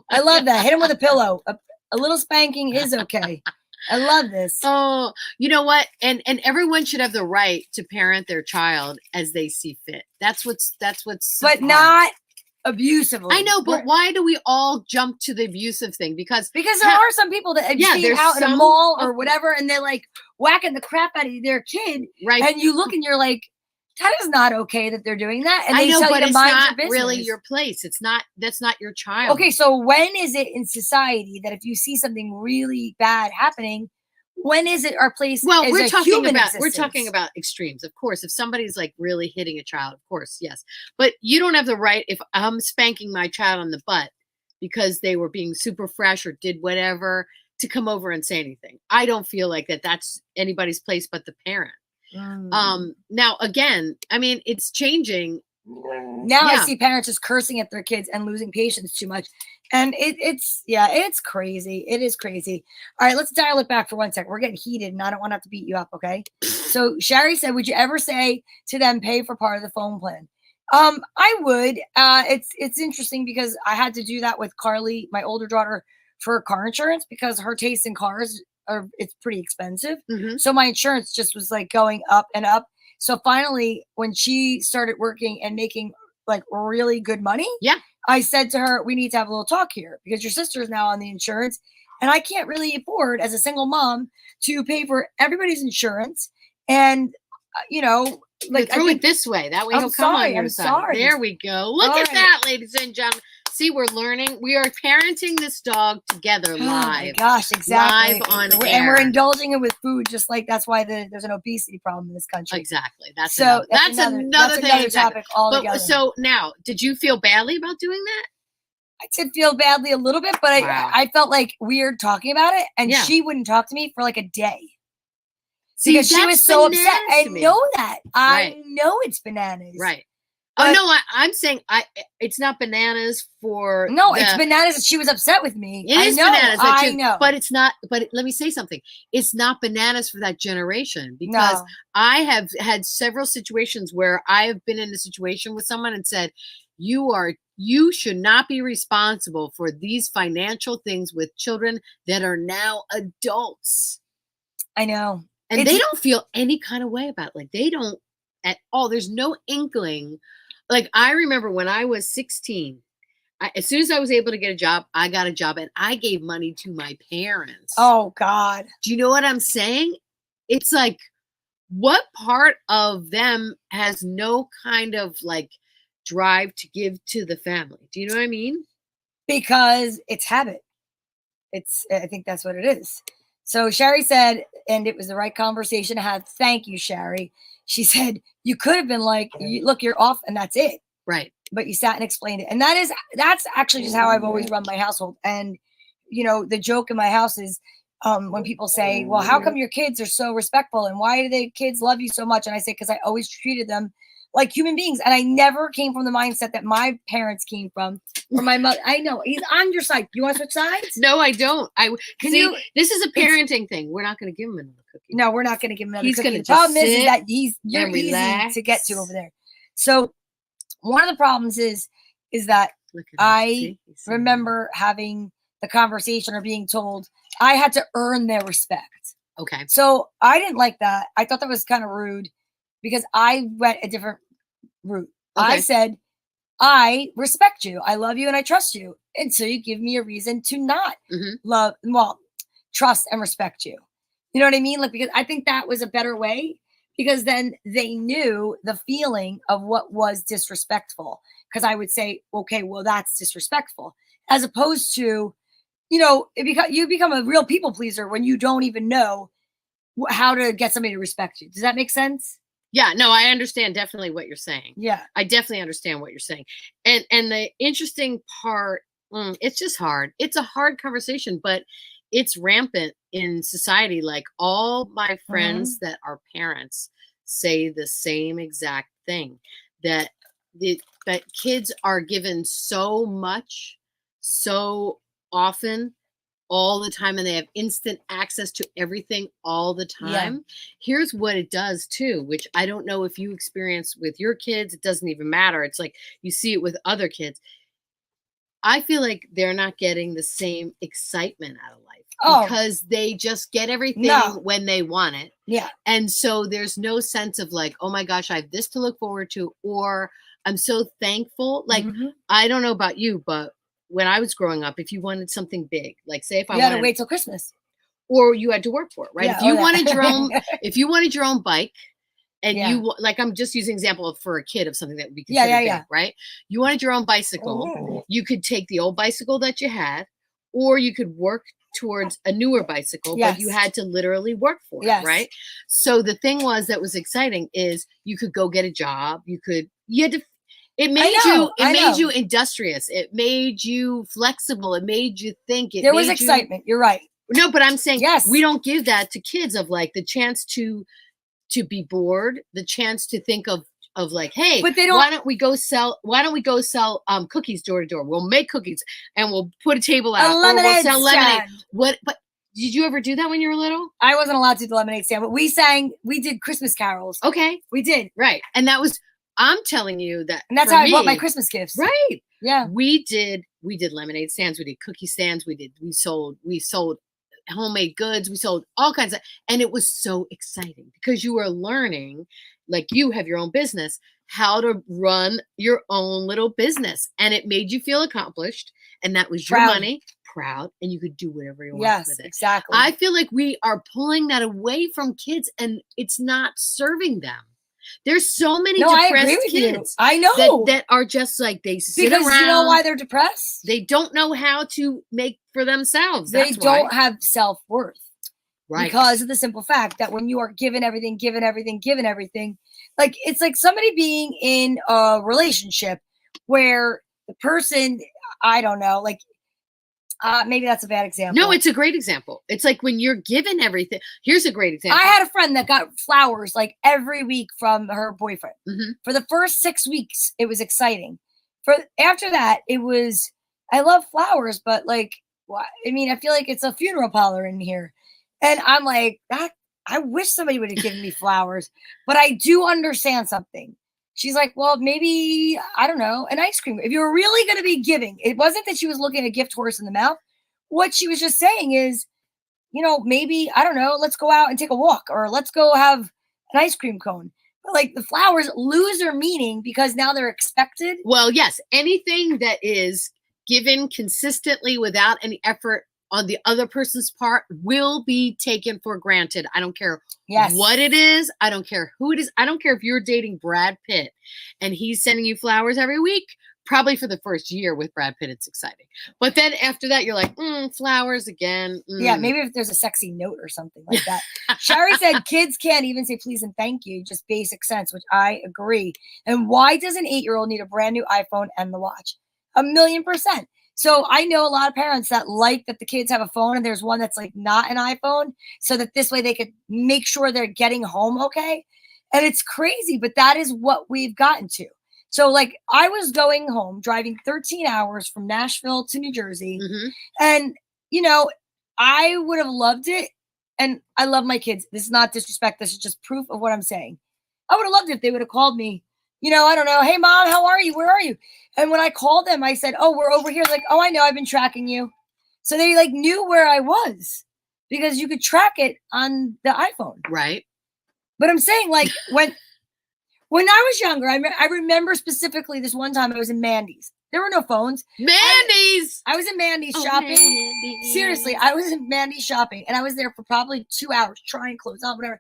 I love that. Hit him with a pillow. A little spanking is okay. I love this. Oh, you know what? And everyone should have the right to parent their child as they see fit. That's what's. But not abusively. I know, but why do we all jump to the abusive thing? Because there are some people that you see out in a mall or whatever, and they're like whacking the crap out of their kid, right? And you look and you're like, that is not okay that they're doing that. And they tell you to mind your business. Really your place. It's not. That's not your child. Okay, so when is it in society that if you see something really bad happening, when is it our place? Well, as we're talking about extremes. Of course, if somebody's like really hitting a child, of course, yes. But you don't have the right, if I'm spanking my child on the butt because they were being super fresh or did whatever, to come over and say anything. I don't feel like that's anybody's place but the parent. Now again, I mean, it's changing. Now I see parents just cursing at their kids and losing patience too much. And it's crazy. It is crazy. All right, let's dial it back for 1 second. We're getting heated and I don't want to have to beat you up, okay? So Sherry said, would you ever say to them, pay for part of the phone plan? I would. It's interesting because I had to do that with Carly, my older daughter, for car insurance because her taste in cars it's pretty expensive. Mm-hmm. So my insurance just was like going up and up. So finally, when she started working and making like really good money, I said to her, we need to have a little talk here because your sister is now on the insurance. And I can't really afford, as a single mom, to pay for everybody's insurance. And, like throw it this way. That way he'll come on your side. Sorry. There we go. Look at that, ladies and gentlemen. See, we're learning. We are parenting this dog together live. Oh my gosh, exactly. Live on air. And we're indulging it with food, just like that's why there's an obesity problem in this country. Exactly. That's another thing. Topic altogether. But, so now, did you feel badly about doing that? I did feel badly a little bit, but I felt like weird talking about it, and she wouldn't talk to me for like a day. See, because she was so upset. I know that. I know it's bananas. Right. But, I'm saying it's not bananas for it's bananas. She was upset with me. It is bananas. I know. But it's not. But let me say something. It's not bananas for that generation because I have had several situations where I have been in a situation with someone and said, you should not be responsible for these financial things with children that are now adults. I know. And they don't feel any kind of way about it. Like they don't at all. There's no inkling. Like I remember when I was 16, as soon as I was able to get a job, I got a job and I gave money to my parents. Oh God. Do you know what I'm saying? It's like, what part of them has no kind of like drive to give to the family? Do you know what I mean? Because it's habit. I think that's what it is. So Sherry said, and it was the right conversation to have. Thank you, Sherry. She said, you could have been like, look, you're off and that's it. Right. But you sat and explained it. And that's actually just how I've always run my household. And, the joke in my house is when people say, well, how come your kids are so respectful? And why do the kids love you so much? And I say, because I always treated them like human beings. And I never came from the mindset that my parents came from, or my mother. I know he's on your side. You want to switch sides? No, I don't. This is a parenting thing. We're not going to give him another cookie. No, we're not going to give him another cookie. The problem is that you're easy to get to over there. So one of the problems is that I remember having the conversation or being told I had to earn their respect. Okay. So I didn't like that. I thought that was kind of rude because I went a different route. Okay. I said, I respect you. I love you and I trust you. And so you give me a reason to not trust and respect you. You know what I mean? Like, because I think that was a better way because then they knew the feeling of what was disrespectful. Because I would say, okay, well, that's disrespectful. As opposed to, you become a real people pleaser when you don't even know how to get somebody to respect you. Does that make sense? Yeah, no, I understand definitely what you're saying. Yeah. I definitely understand what you're saying. And the interesting part, it's just hard. It's a hard conversation, but it's rampant in society. Like all my friends that are parents say the same exact thing, that kids are given so much, so often, all the time, and they have instant access to everything all the time. Yeah. Here's what it does too, which I don't know if you experience with your kids. It doesn't even matter. It's like you see it with other kids. I feel like they're not getting the same excitement out of life because they just get everything when they want it. Yeah. And so there's no sense of like, oh my gosh, I have this to look forward to, or I'm so thankful. Like, I don't know about you, but when I was growing up, if you wanted something big, like say if I had to wait till Christmas, or you had to work for it, right? Yeah, if you wanted your own bike, and you like, I'm just using an example for a kid of something that would be considered big, right? You wanted your own bicycle. You could take the old bicycle that you had, or you could work towards a newer bicycle, but you had to literally work for it, right? So the thing that was exciting is you could go get a job. It made you industrious. It made you flexible. It made you think. There was excitement. You're right. No, but I'm saying we don't give that to kids, of like the chance to be bored, the chance to think of like, hey, but they don't, why don't we go sell cookies door to door? We'll make cookies and we'll put a table out, or we'll sell lemonade. But did you ever do that when you were little? I wasn't allowed to do the lemonade stand, but we did Christmas carols. Okay. We did. Right. And that was, I'm telling you that. And that's how I bought my Christmas gifts. Right. Yeah. We did lemonade stands. We did cookie stands. We sold homemade goods. We sold all kinds of, and it was so exciting because you were learning like you have your own business, how to run your own little business. And it made you feel accomplished. And that was your money, proud, and you could do whatever you want with it. Exactly. I feel like we are pulling that away from kids and it's not serving them. There's so many depressed kids. I know that are just like they sit because around. You know why they're depressed? They don't know how to make for themselves. They don't have self-worth. Right. Because of the simple fact that when you are given everything, like it's like somebody being in a relationship where the person, I don't know, like maybe that's a bad example. No, it's a great example. It's like when you're given everything. Here's a great example. I had a friend that got flowers like every week from her boyfriend. Mm-hmm. For the first 6 weeks, it was exciting. After that, it was, I love flowers, but like, I mean, I feel like it's a funeral parlor in here. And I'm like, I wish somebody would have given me flowers, but I do understand something. She's like, well, maybe, I don't know, an ice cream. If you were really going to be giving, it wasn't that she was looking a gift horse in the mouth. What she was just saying is, you know, maybe, I don't know, let's go out and take a walk or let's go have an ice cream cone. But like the flowers lose their meaning because now they're expected. Well, yes, anything that is given consistently without any effort on the other person's part will be taken for granted. I don't care what it is. I don't care who it is. I don't care if you're dating Brad Pitt and he's sending you flowers every week. Probably for the first year with Brad Pitt, it's exciting. But then after that, you're like, flowers again. Yeah, maybe if there's a sexy note or something like that. Shari said kids can't even say please and thank you, just basic sense, which I agree. And why does an 8-year-old need a brand new iPhone and the watch? 1,000,000%. So I know a lot of parents that like that the kids have a phone and there's one that's like not an iPhone so that this way they could make sure they're getting home okay. And it's crazy, but that is what we've gotten to. So like I was going home driving 13 hours from Nashville to New Jersey. Mm-hmm. And, you know, I would have loved it. And I love my kids. This is not disrespect. This is just proof of what I'm saying. I would have loved it if they would have called me. You know, I don't know. Hey, Mom, how are you? Where are you? And when I called them, I said, oh, we're over here. Like, oh, I know. I've been tracking you. So they like knew where I was because you could track it on the iPhone. Right. But I'm saying like when I was younger, I remember specifically this one time I was in Mandy's. There were no phones. Mandy's. I was in Mandy's shopping. Mandy's. Seriously, I was in Mandy's shopping and I was there for probably 2 hours trying clothes on, whatever.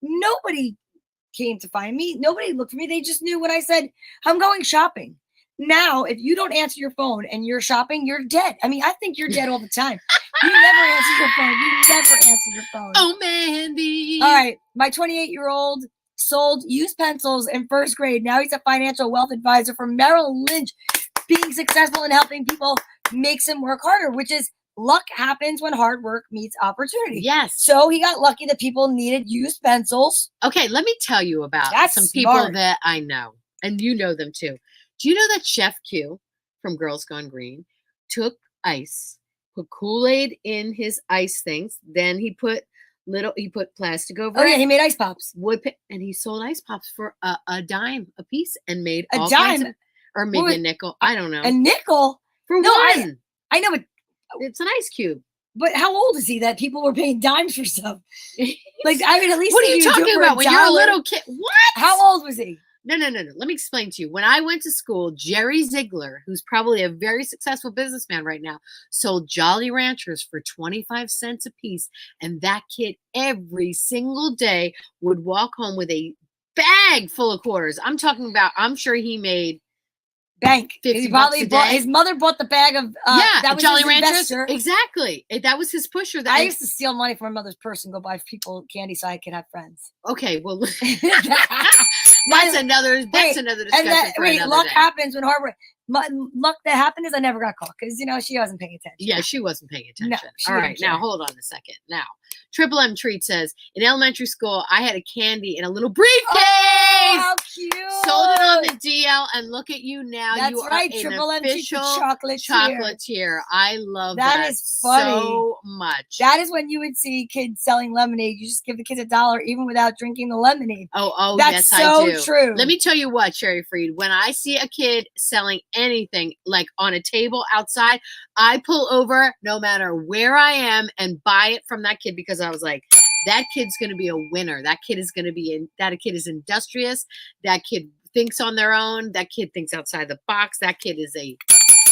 Nobody came to find me. Nobody looked for me. They just knew when I said, I'm going shopping. Now, if you don't answer your phone and you're shopping, you're dead. I mean, I think you're dead all the time. You never answer your phone. You never answer your phone. Oh, Mandy. All right. My 28-year-old sold used pencils in first grade. Now he's a financial wealth advisor for Merrill Lynch. Being successful in helping people makes him work harder, which is luck happens when hard work meets opportunity. Yes. So he got lucky that people needed used pencils. Okay, let me tell you about some people that I know, and you know them too. Do you know that Chef Q from Girls Gone Green took ice, put Kool-Aid in his ice things, then he put plastic over it. Oh yeah, he made ice pops. And he sold ice pops for a dime a piece and made a dime or maybe a nickel. I don't know. A nickel for one. I know, but it's an ice cube. But how old is he that people were paying dimes for stuff? Like, I mean, at least what are you talking about when you're a little kid? What? How old was he? No. Let me explain to you. When I went to school, Jerry Ziegler, who's probably a very successful businessman right now, sold Jolly Ranchers for 25 cents a piece. And that kid every single day would walk home with a bag full of quarters. I'm talking about, I'm sure he made bank. He probably his mother bought the bag of that was Jolly Ranchers. Exactly. That was his pusher. I used to steal money from my mother's purse and go buy people candy so I could have friends. Okay, well that's another discussion for another luck day. happens when hard work. Luck that happened is I never got caught because she wasn't paying attention. Yeah, she wasn't paying attention. No, all right, now hold on a second. Now, Triple M Treat says, in elementary school, I had a candy in a little briefcase. Oh, how cute! Sold it on the DL, and look at you now. That's you are right, an Triple M official chocolatier. I love that is funny. so much. That is when you would see kids selling lemonade. You just give the kids $1 even without drinking the lemonade. Oh, that's yes, I do. so true. Let me tell you what, Sherry Freed, when I see a kid selling anything like on a table outside, I pull over no matter where I am and buy it from that kid because I was like, that kid's going to be a winner. That kid is that kid is industrious. That kid thinks on their own. That kid thinks outside the box. That kid is a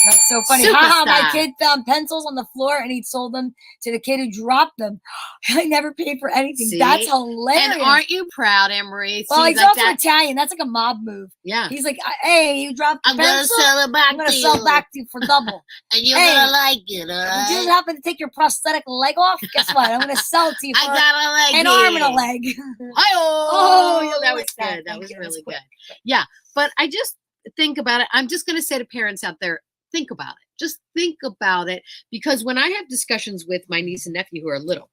That's so funny. Haha, my kid found pencils on the floor and he sold them to the kid who dropped them. I never paid for anything. See? That's hilarious. And aren't you proud, Emery? Well, he's like also that. Italian. That's like a mob move. Yeah. He's like, hey, you dropped the I'm pencil? gonna sell it back I'm going to to sell you. back to you for double. And you're Hey, gonna like it, all If you right? happen to take your prosthetic leg off, guess what? I'm going to sell it to you I for gotta like an it. arm and a leg. Oh, you that was like that. good. That Thank was you. really That's good. Yeah, but I just think about it. I'm just going to say to parents out there, think about it. Just think about it, because when I have discussions with my niece and nephew who are little,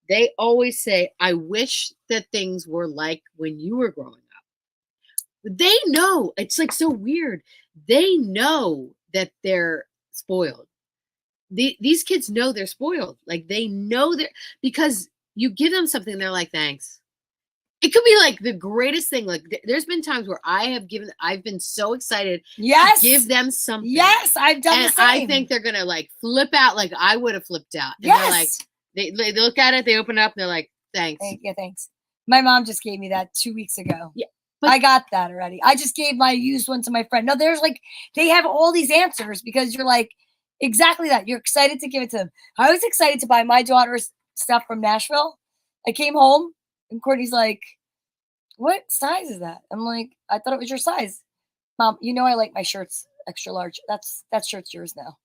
they always say, I wish that things were like when you were growing up. They know. It's like so weird. They know that they're spoiled. These kids know they're spoiled. Like they know because you give them something, they're like, thanks. It could be like the greatest thing. Like there's been times where I've been so excited Yes. to give them something. Yes, I've done And the same. I think they're going to like flip out like I would have flipped out. And yes. they're like, they look at it, they open it up, and they're like, thanks. Yeah, thanks. My mom just gave me that 2 weeks ago. Yeah. I got that already. I just gave my used one to my friend. No, there's like, they have all these answers because you're like, exactly that. You're excited to give it to them. I was excited to buy my daughter's stuff from Nashville. I came home and Courtney's like, what size is that? I'm like, I thought it was your size. Mom, you know I like my shirts extra large. That shirt's yours now.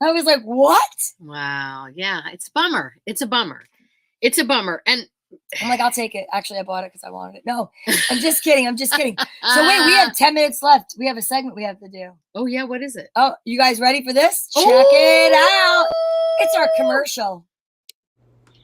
I was like, what? Wow. Yeah, it's a bummer. It's a bummer. It's a bummer. And I'm like, I'll take it. Actually, I bought it because I wanted it. No, I'm just kidding. I'm just kidding. So wait, we have 10 minutes left. We have a segment we have to do. Oh, yeah. What is it? Oh, you guys ready for this? Check Ooh. it out. It's our commercial.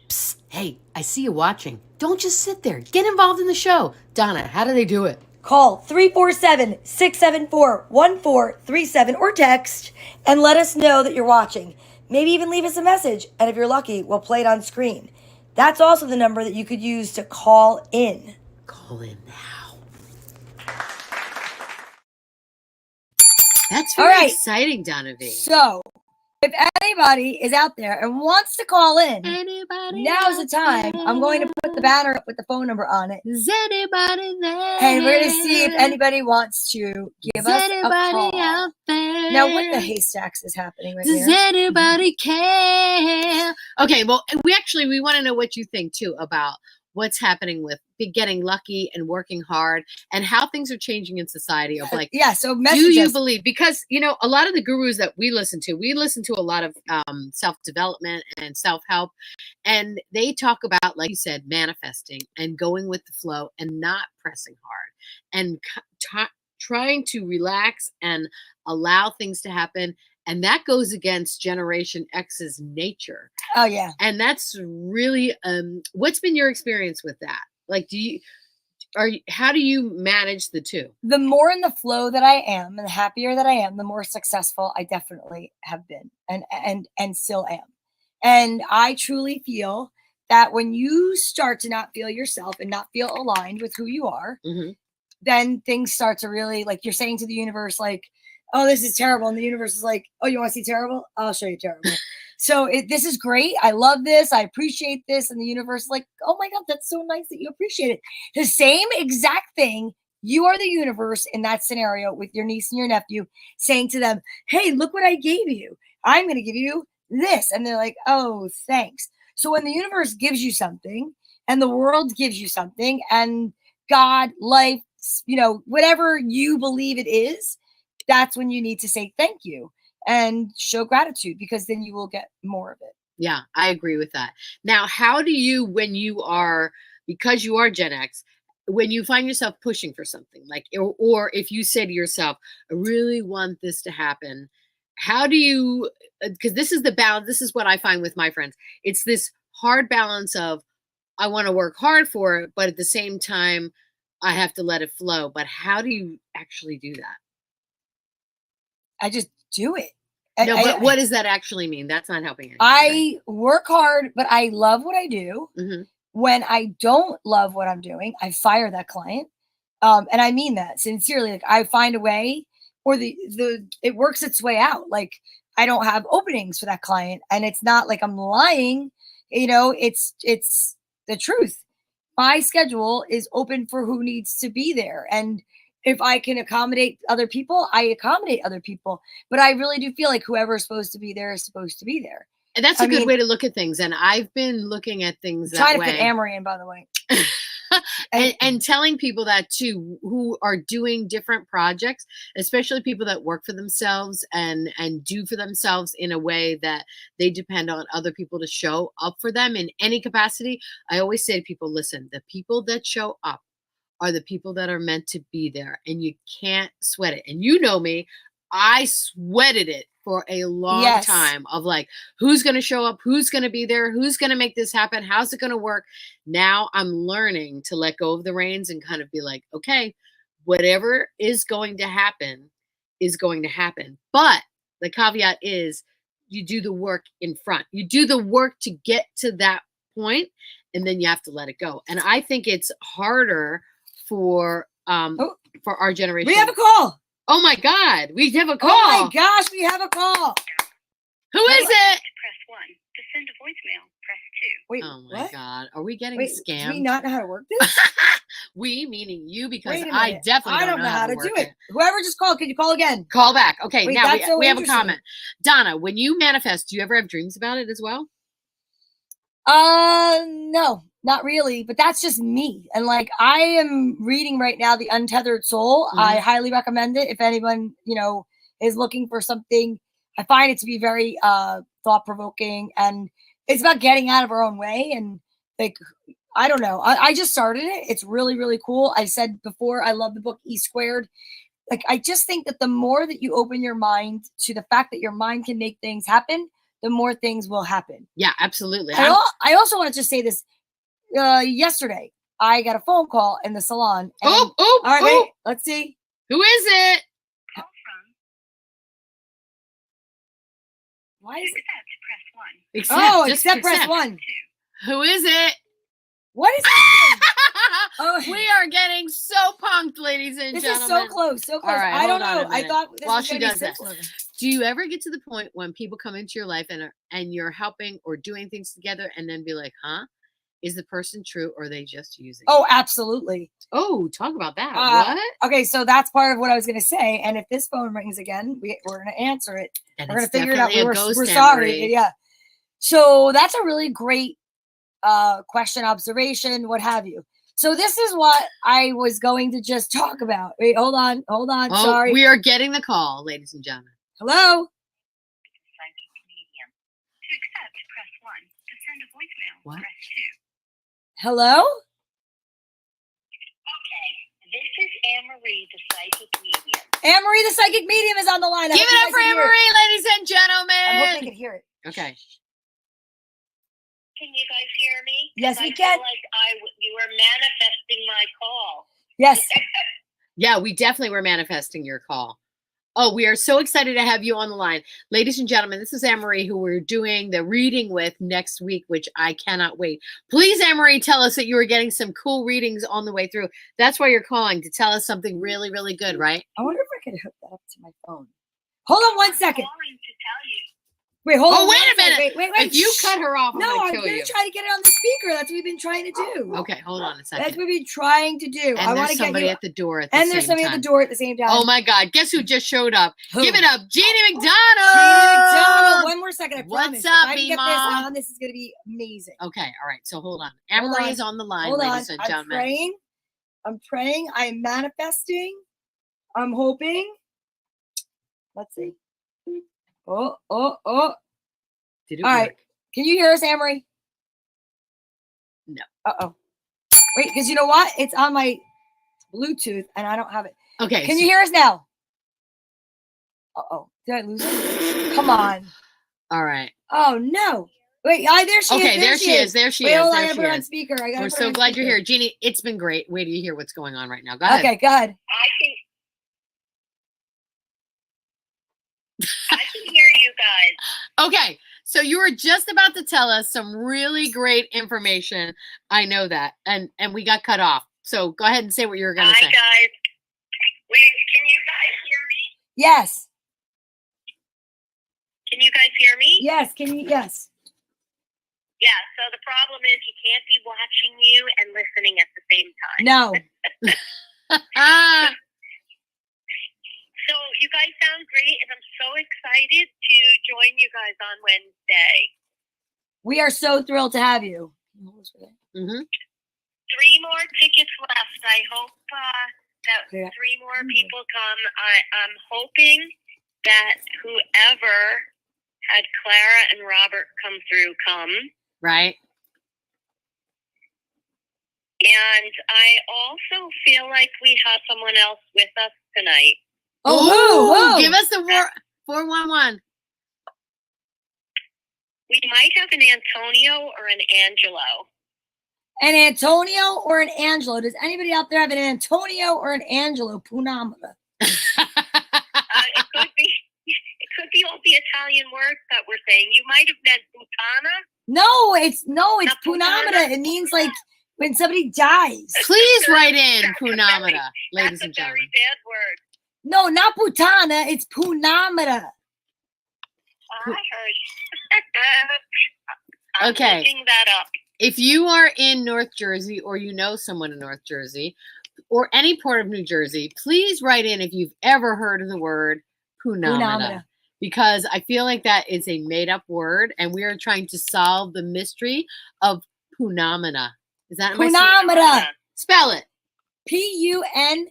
Psst, hey, I see you watching. Don't just sit there. Get involved in the show. Donna, how do they do it? Call 347-674-1437 or text and let us know that you're watching. Maybe even leave us a message. And if you're lucky, we'll play it on screen. That's also the number that you could use to call in. Call in now. That's very All right. exciting, Donna V. So, if anybody is out there and wants to call in, Anybody now's the time. there? I'm going to put the banner up with the phone number on it. Is anybody there? And we're going to see if anybody wants to give Is us a anybody call. out there? Now, what the haystacks is happening right Does here? anybody care? Okay, well, we want to know what you think too about what's happening with getting lucky and working hard and how things are changing in society of like, Yeah, so do message you us. believe? Because, a lot of the gurus that we listen to a lot of self-development and self-help, and they talk about, like you said, manifesting and going with the flow and not pressing hard and trying to relax and allow things to happen. And that goes against Generation X's nature. Oh, yeah. And that's really, what's been your experience with that? Like, how do you manage the two? The more in the flow that I am and the happier that I am, the more successful I definitely have been and still am. And I truly feel that when you start to not feel yourself and not feel aligned with who you are, Mm-hmm. then things start to really, like you're saying to the universe, like, oh, this is terrible. And the universe is like, oh, you want to see terrible? I'll show you terrible. So this is great. I love this. I appreciate this. And the universe is like, oh my God, that's so nice that you appreciate it. The same exact thing. You are the universe in that scenario with your niece and your nephew saying to them, hey, look what I gave you. I'm going to give you this. And they're like, oh, thanks. So when the universe gives you something and the world gives you something and God, life, whatever you believe it is, that's when you need to say thank you and show gratitude, because then you will get more of it. Yeah, I agree with that. Now, how do you, because you are Gen X, when you find yourself pushing for something, like, or if you say to yourself, I really want this to happen, how do you, because this is the balance, this is what I find with my friends. It's this hard balance of, I want to work hard for it, but at the same time, I have to let it flow. But how do you actually do that? I just do it. No, but what does that actually mean? That's not helping anyone. I work hard, but I love what I do. Mm-hmm. When I don't love what I'm doing, I fire that client. And I mean that sincerely. Like, I find a way, or it works its way out. Like, I don't have openings for that client, and it's not like I'm lying. It's the truth. My schedule is open for who needs to be there. And if I can accommodate other people, I accommodate other people. But I really do feel like whoever is supposed to be there is supposed to be there. And that's a good way to look at things. And I've been looking at things that way. Trying to fit Amory in, by the way. and telling people that too, who are doing different projects, especially people that work for themselves and do for themselves in a way that they depend on other people to show up for them in any capacity. I always say to people, listen, the people that show up are the people that are meant to be there, and you can't sweat it. And you know me, I sweated it for a long time of like, who's going to show up? Who's going to be there? Who's going to make this happen? How's it going to work? Now I'm learning to let go of the reins and kind of be like, okay, whatever is going to happen is going to happen. But the caveat is you do the work in front. You do the work to get to that point, and then you have to let it go. And I think it's harder for our generation. We have a call. Oh my God, we have a call. Oh my gosh, we have a call. Who is it? Press 1. To send a voicemail, press 2. Wait, oh my what? God, are we getting scammed? Do we not know how to work this? We, meaning you, because Wait a I minute. definitely I don't know how to work do it. Whoever just called, can you call again? Call back. Okay, Wait, now that's so we have a interesting. comment. Donna, when you manifest, do you ever have dreams about it as well? No, not really, but that's just me. And like, I am reading right now, The Untethered Soul. I highly recommend it. If anyone, is looking for something, I find it to be very thought provoking, and it's about getting out of our own way. And like, I don't know. I just started it. It's really, really cool. I said before, I love the book E Squared. Like, I just think that the more that you open your mind to the fact that your mind can make things happen, the more things will happen. Yeah, absolutely. I also want to just say this. Yesterday, I got a phone call in the salon. And, all right, wait, let's see. Who is it? Call from. Why is it? Accept, press 1. Accept, press 1. Who is it? What is happening? Oh, we are getting so punked, ladies and this gentlemen. Is so close, so close. Right, I don't know. I thought this while was she gonna does be that, simpler. do you ever get to the point when people come into your life and you're helping or doing things together, and then be like, huh? Is the person true, or are they just using? Oh, absolutely. Oh, talk about that. What? Okay, so that's part of what I was going to say. And if this phone rings again, we're going to answer it. And we're going to figure it out. We're sorry. Memory. Yeah. So that's a really great question, observation, what have you. So this is what I was going to just talk about. Wait, hold on. Oh, Sorry. We are getting the call, ladies and gentlemen. Hello? Psychic medium. To accept, press 1. To send a voicemail, press 2. Hello? Okay, this is Anne-Marie, the psychic medium. Anne-Marie, the psychic medium, is on the line. Give it up for Anne-Marie, ladies and gentlemen. I hope they can hear it. Okay. Can you guys hear me? Yes, we I can. feel like you were manifesting my call. Yes. Yeah, we definitely were manifesting your call. Oh, we are so excited to have you on the line. Ladies and gentlemen, this is Anne-Marie, who we're doing the reading with next week, which I cannot wait. Please, Anne-Marie, tell us that you were getting some cool readings on the way through. That's why you're calling, to tell us something really, really good, right? I wonder if I could hook that up to my phone. Hold on 1 second. I'm calling to tell you. Wait, hold on. Oh, wait a minute. Wait. If you cut her off, I'm no, going I'm to kill going you. to try to get it on the speaker. That's what we've been trying to do. Okay, hold on a second. That's what we've been trying to do. And I want there's to get somebody you. at the door at the same time. And there's somebody at the door at the same time. Oh, my God. Guess who just showed up? Who? Give it up. Jeannie McDonald. Jeannie McDonald. One more second. I What's promise. up, if I can get B-Mom? this on, this is going to be amazing. Okay, all right. So hold on. Anne-Marie is on the line, ladies and gentlemen. I'm praying. I'm manifesting. I'm hoping. Let's see. Oh. Did it All work? right. Can you hear us, Anne-Marie? No. Uh-oh. Wait, because you know what? It's on my Bluetooth, and I don't have it. Okay. Can you hear us now? Uh-oh. Did I lose it? Come on. All right. Oh, no. Wait, there she is. Okay, there she is. There she Wait, is. hold on, I There gotta she put her on is. speaker. We're so glad you're here. Jeannie, it's been great. Wait till you hear what's going on right now. Go ahead. Okay, go ahead. I can hear you guys. Okay, so you were just about to tell us some really great information. I know that. And we got cut off. So go ahead and say what you were going to say. Hi, guys. Wait, can you guys hear me? Yes. Can you guys hear me? Yes. Yes. Yeah, so the problem is you can't be watching you and listening at the same time. No. So you guys sound great, and I'm so excited to join you guys on Wednesday. We are so thrilled to have you. Mm-hmm. 3 more tickets left. I hope that Yeah. 3 more people come. I'm hoping that whoever had Clara and Robert come through come. Right. And I also feel like we have someone else with us tonight. Oh, who? Give us the 411. We might have an Antonio or an Angelo. An Antonio or an Angelo? Does anybody out there have an Antonio or an Angelo Punamata? It could be all the Italian words that we're saying. You might have meant Putana. No, it's Not Punamata. It means like when somebody dies. Please write in That's a Punamata, ladies That's a and very gentlemen. bad word. No, not Putana. It's Punamata. I heard. I'm Okay. looking that up. If you are in North Jersey or you know someone in North Jersey or any part of New Jersey, please write in if you've ever heard of the word Punamata. Because I feel like that is a made-up word, and we are trying to solve the mystery of Punamata. Is that Punamata. Spell it. Punamata.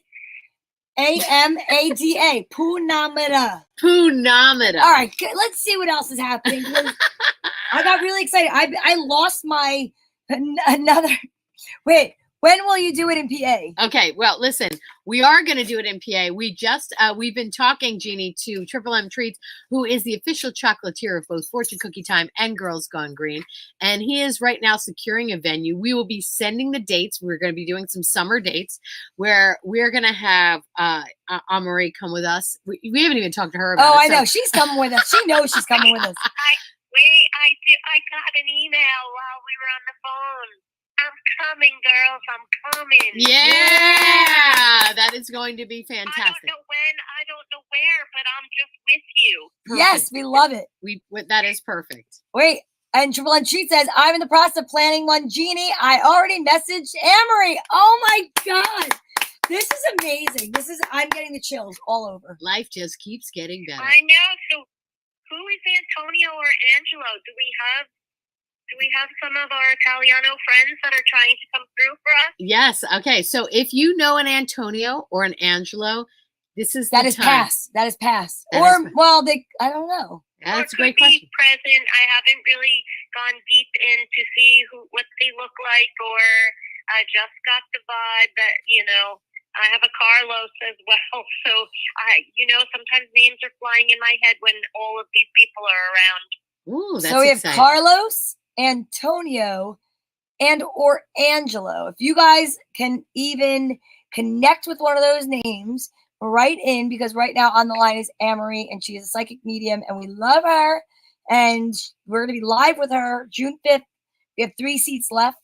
Punamata. Punamata. All right, let's see what else is happening. I got really excited. I lost my another. Wait, when will you do it in PA? Okay, well, listen, we are going to do it in PA. We've been talking, Jeannie, to Triple M Treats, who is the official chocolatier of both Fortune Cookie Time and Girls Gone Green. And he is right now securing a venue. We will be sending the dates. We're going to be doing some summer dates where we're going to have Marie come with us. We haven't even talked to her about it. Oh, I know. She's coming with us. She knows she's coming with us. I got an email while we were on the phone. I'm coming, girls. I'm coming. Yeah, that is going to be fantastic. I don't know when, I don't know where, but I'm just with you. Perfect. Yes, we love it. That is perfect. Wait, and Triple M Treat says, I'm in the process of planning one, Jeannie. I already messaged Amory. Oh my God. This is amazing. I'm getting the chills all over. Life just keeps getting better. I know. So who is Antonio or Angelo? Do we have some of our Italiano friends that are trying to come through for us? Yes. Okay. So if you know an Antonio or an Angelo, that is pass. I don't know. That's a could great question. Be present. I haven't really gone deep in to see what they look like, or I just got the vibe that I have a Carlos as well. So sometimes names are flying in my head when all of these people are around. Ooh, that's so we have exciting. Carlos, Antonio, and or Angelo. If you guys can even connect with one of those names, write in, because right now on the line is Amory, and she is a psychic medium, and we love her. And we're going to be live with her June 5th. We have 3 seats left.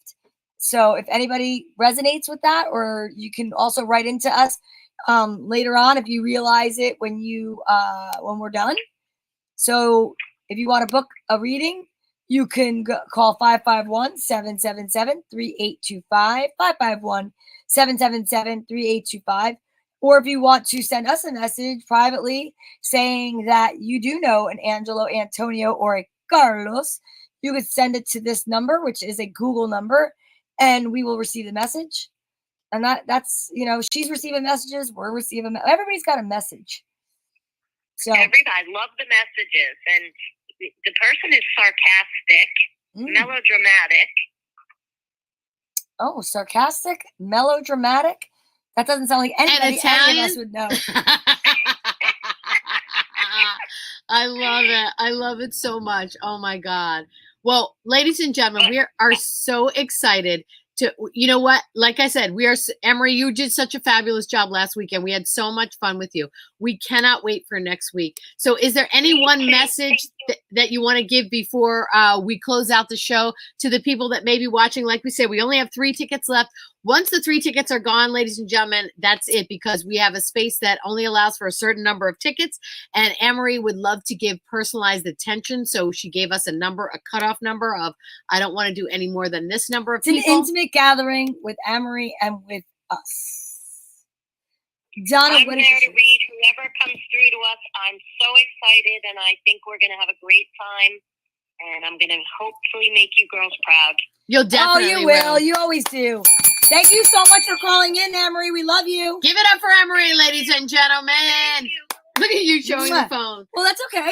So if anybody resonates with that, or you can also write into us later on if you realize it when we're done. So if you want to book a reading, you can call 551-777-3825, 551-777-3825. Or if you want to send us a message privately saying that you do know an Angelo, Antonio, or a Carlos, you could send it to this number, which is a Google number, and we will receive the message. And that's, she's receiving messages. We're receiving, everybody's got a message. So I love the messages. And the person is sarcastic, melodramatic. Oh, sarcastic, melodramatic. That doesn't sound like anybody any of us would know. I love it. I love it so much. Oh my God. Well, ladies and gentlemen, we are so excited to, like I said, Emery, you did such a fabulous job last weekend. We had so much fun with you. We cannot wait for next week. So is there any one message that you want to give before we close out the show to the people that may be watching? Like we said, we only have 3 tickets left. Once the 3 tickets are gone, ladies and gentlemen, that's it, because we have a space that only allows for a certain number of tickets. And Amory would love to give personalized attention. So she gave us a cutoff number of, I don't want to do any more than this number of It's an people. intimate gathering with Amory and with us. Donna, I'm what there is to your read whoever comes through to us. I'm so excited, and I think we're going to have a great time. And I'm going to hopefully make you girls proud. You'll definitely Oh, you will. You always do. Thank you so much for calling in, Amory. We love you. Give it up for Amory, ladies and gentlemen. Thank you. Look at you showing the Mwah. phone. Well, that's okay.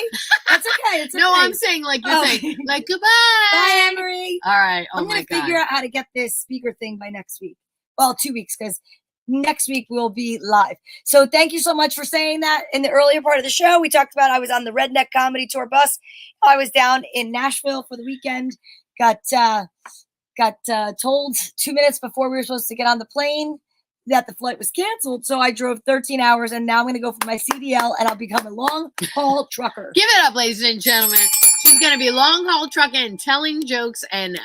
That's okay. It's No, okay. I'm saying like you're Oh. saying, like, goodbye. Bye, Amory. All right. Oh I'm my going to God. figure out how to get this speaker thing by next week. Well, 2 weeks, because next week we'll be live. So thank you so much for saying that. In the earlier part of the show, we talked about I was on the Redneck Comedy Tour bus. I was down in Nashville for the weekend. Got told 2 minutes before we were supposed to get on the plane that the flight was canceled. So I drove 13 hours, and now I'm going to go for my CDL, and I'll become a long-haul trucker. Give it up, ladies and gentlemen. She's going to be long haul trucking and telling jokes and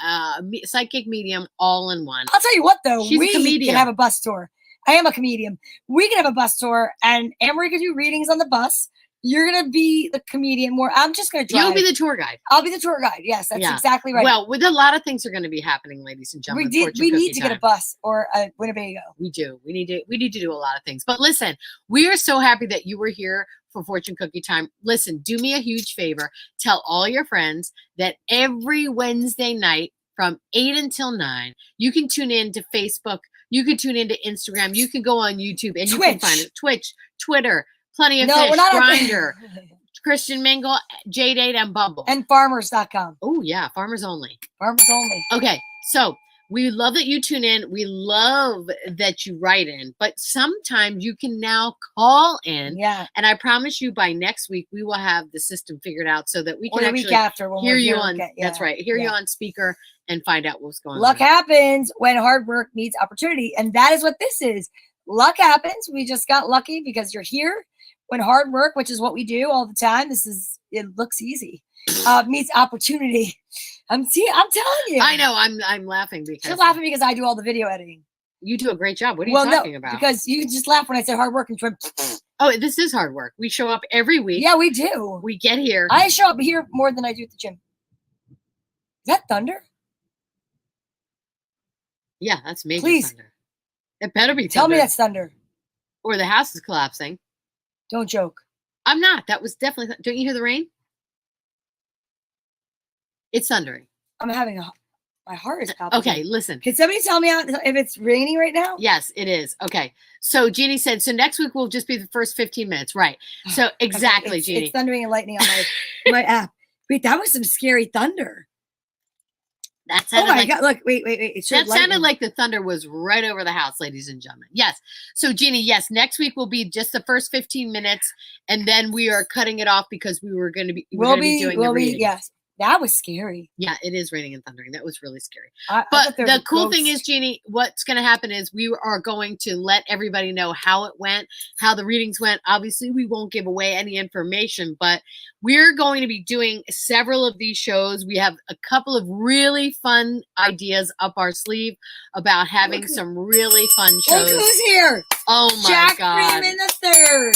psychic medium all in one. I'll tell you what, though. She's a We comedian. can have a bus tour. I am a comedian. We can have a bus tour, and Amory could do readings on the bus. You're going to be the comedian more. I'm just going to drive. You'll be the tour guide. I'll be the tour guide. Yes, that's Yeah. exactly right. Well, with a lot of things are going to be happening, ladies and gentlemen. we need to get a bus or a Winnebago. We do. We need to do a lot of things. But listen, we are so happy that you were here for Fortune Cookie Time. Listen, do me a huge favor. Tell all your friends that every Wednesday night from 8 until 9, you can tune in to Facebook. You can tune into Instagram. You can go on YouTube and you can find it. Twitch, Twitter, Plenty of Fish, we're not Grindr, Christian Mingle, J-Date, and Bumble. And farmers.com. Oh, yeah. Farmers only. Farmers only. Okay. So we love that you tune in. We love that you write in. But sometimes you can now call in. Yeah. And I promise you by next week, we will have the system figured out so that we Or can the week actually after when hear we're you here. on. That's right. Hear you Yeah. on speaker and find out what's going Luck on. happens when hard work meets opportunity. And that is what this is. Luck happens. We just got lucky because you're here. When hard work, which is what we do all the time, it looks easy, meets opportunity. I'm telling you. I know. I'm laughing because You're laughing because I do all the video editing. you do a great job. What are you talking about? Because you just laugh when I say hard work and trim. Oh, this is hard work. We show up every week. Yeah, we do. We get here. I show up here more than I do at the gym. Is that thunder? Yeah, that's major Please. thunder. It better be Tell me thunder, that's thunder. or the house is collapsing. Don't joke. I'm not. That was definitely. Don't you hear the rain? It's thundering. I'm having my heart is palpitating. Okay, listen. Can somebody tell me if it's raining right now? Yes, it is. Okay. So Jeannie said, so next week will just be the first 15 minutes. Right. So exactly, Okay, it's Jeannie. thundering and lightning on my app. Wait, that was some scary thunder. That Oh sounded my like God. Look, wait. It showed that sounded lightning. like the thunder was right over the house, ladies and gentlemen. Yes. So Jeannie, yes, next week will be just the first 15 minutes, and then we are cutting it off because we're going to be doing the reading. Yes. That was scary. Yeah, it is raining and thundering. That was really scary. I But thought there was the a cool thing ghost. is, Jeannie, what's going to happen is we are going to let everybody know how it went, how the readings went. Obviously, we won't give away any information, but we're going to be doing several of these shows. We have a couple of really fun ideas up our sleeve about having Look- some really fun Look shows. who's here. Oh my Jack God. Freeman III.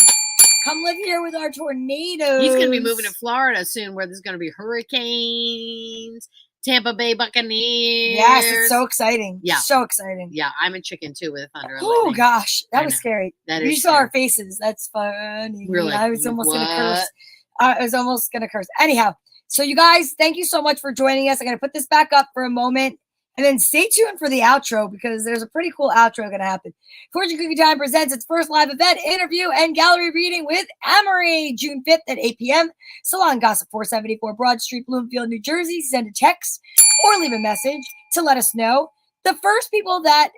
Come live here with our tornadoes. He's going to be moving to Florida soon where there's going to be hurricanes, Tampa Bay Buccaneers. Yes, it's so exciting. Yeah. So exciting. Yeah, I'm a chicken too with thunder. and Oh lightning. gosh, that I was know. scary. That You is saw our scary. faces. That's funny. We were like, I was almost gonna curse. "What?" I was almost gonna curse. Anyhow, so you guys, thank you so much for joining us. I'm gonna put this back up for a moment, and then stay tuned for the outro because there's a pretty cool outro gonna happen. Fortune Cookie Time presents its first live event, interview, and gallery reading with Amory, June 5th at 8 p.m. Salon Gossip 474 Broad Street, Bloomfield, New Jersey. Send a text or leave a message to let us know. The first people that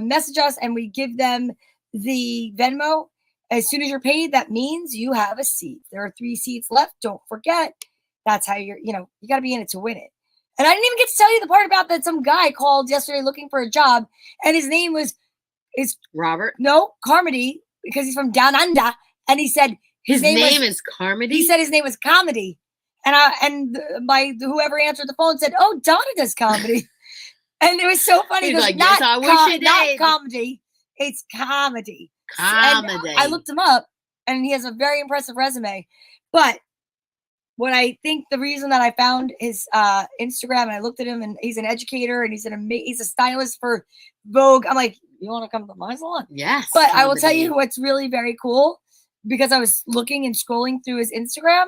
message us and we give them the Venmo, as soon as you're paid, that means you have a seat. There are 3 seats left. Don't forget. That's how you got to be in it to win it. And I didn't even get to tell you the part about that some guy called yesterday looking for a job, and his name is Robert. Carmody, because he's from down under, and he said His name was, is Carmody. he said his name was Comedy, and whoever answered the phone said, "Oh, Donna does comedy." And it was so funny. He's Because like, yes, I wish it not did. comedy. It's comedy. Comedy. And I looked him up, and he has a very impressive resume. But what I think the reason that I found his Instagram, and I looked at him, and he's an educator, and he's a stylist for Vogue. I'm like, you want to come to my salon? Yes. But I will tell you what's really very cool, because I was looking and scrolling through his Instagram.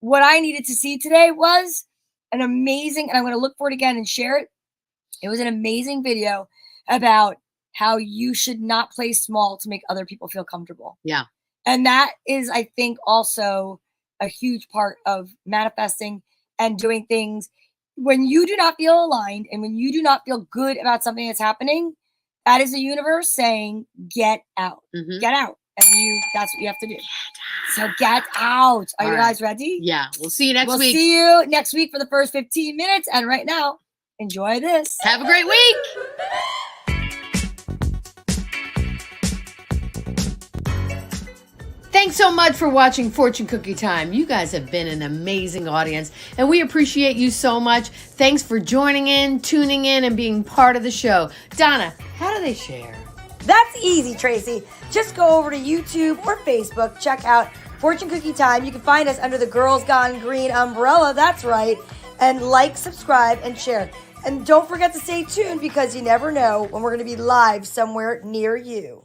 What I needed to see today was an amazing, and I'm going to look for it again and share it. It was an amazing video about how you should not play small to make other people feel comfortable. Yeah. And that is, I think, also a huge part of manifesting and doing things. When you do not feel aligned and when you do not feel good about something that's happening, that is the universe saying, get out. Mhm. Get out. And that's what you have to do. So get out. Are you guys ready? Yeah. We'll see you next We'll week. see you next week for the first 15 minutes. And right now, enjoy this. Have a great week. Thanks so much for watching Fortune Cookie Time. You guys have been an amazing audience, and we appreciate you so much. Thanks for joining in, tuning in, and being part of the show. Donna, how do they share? That's easy, Tracy. Just go over to YouTube or Facebook. Check out Fortune Cookie Time. You can find us under the Girls Gone Green umbrella. That's right. And like, subscribe, and share. And don't forget to stay tuned, because you never know when we're going to be live somewhere near you.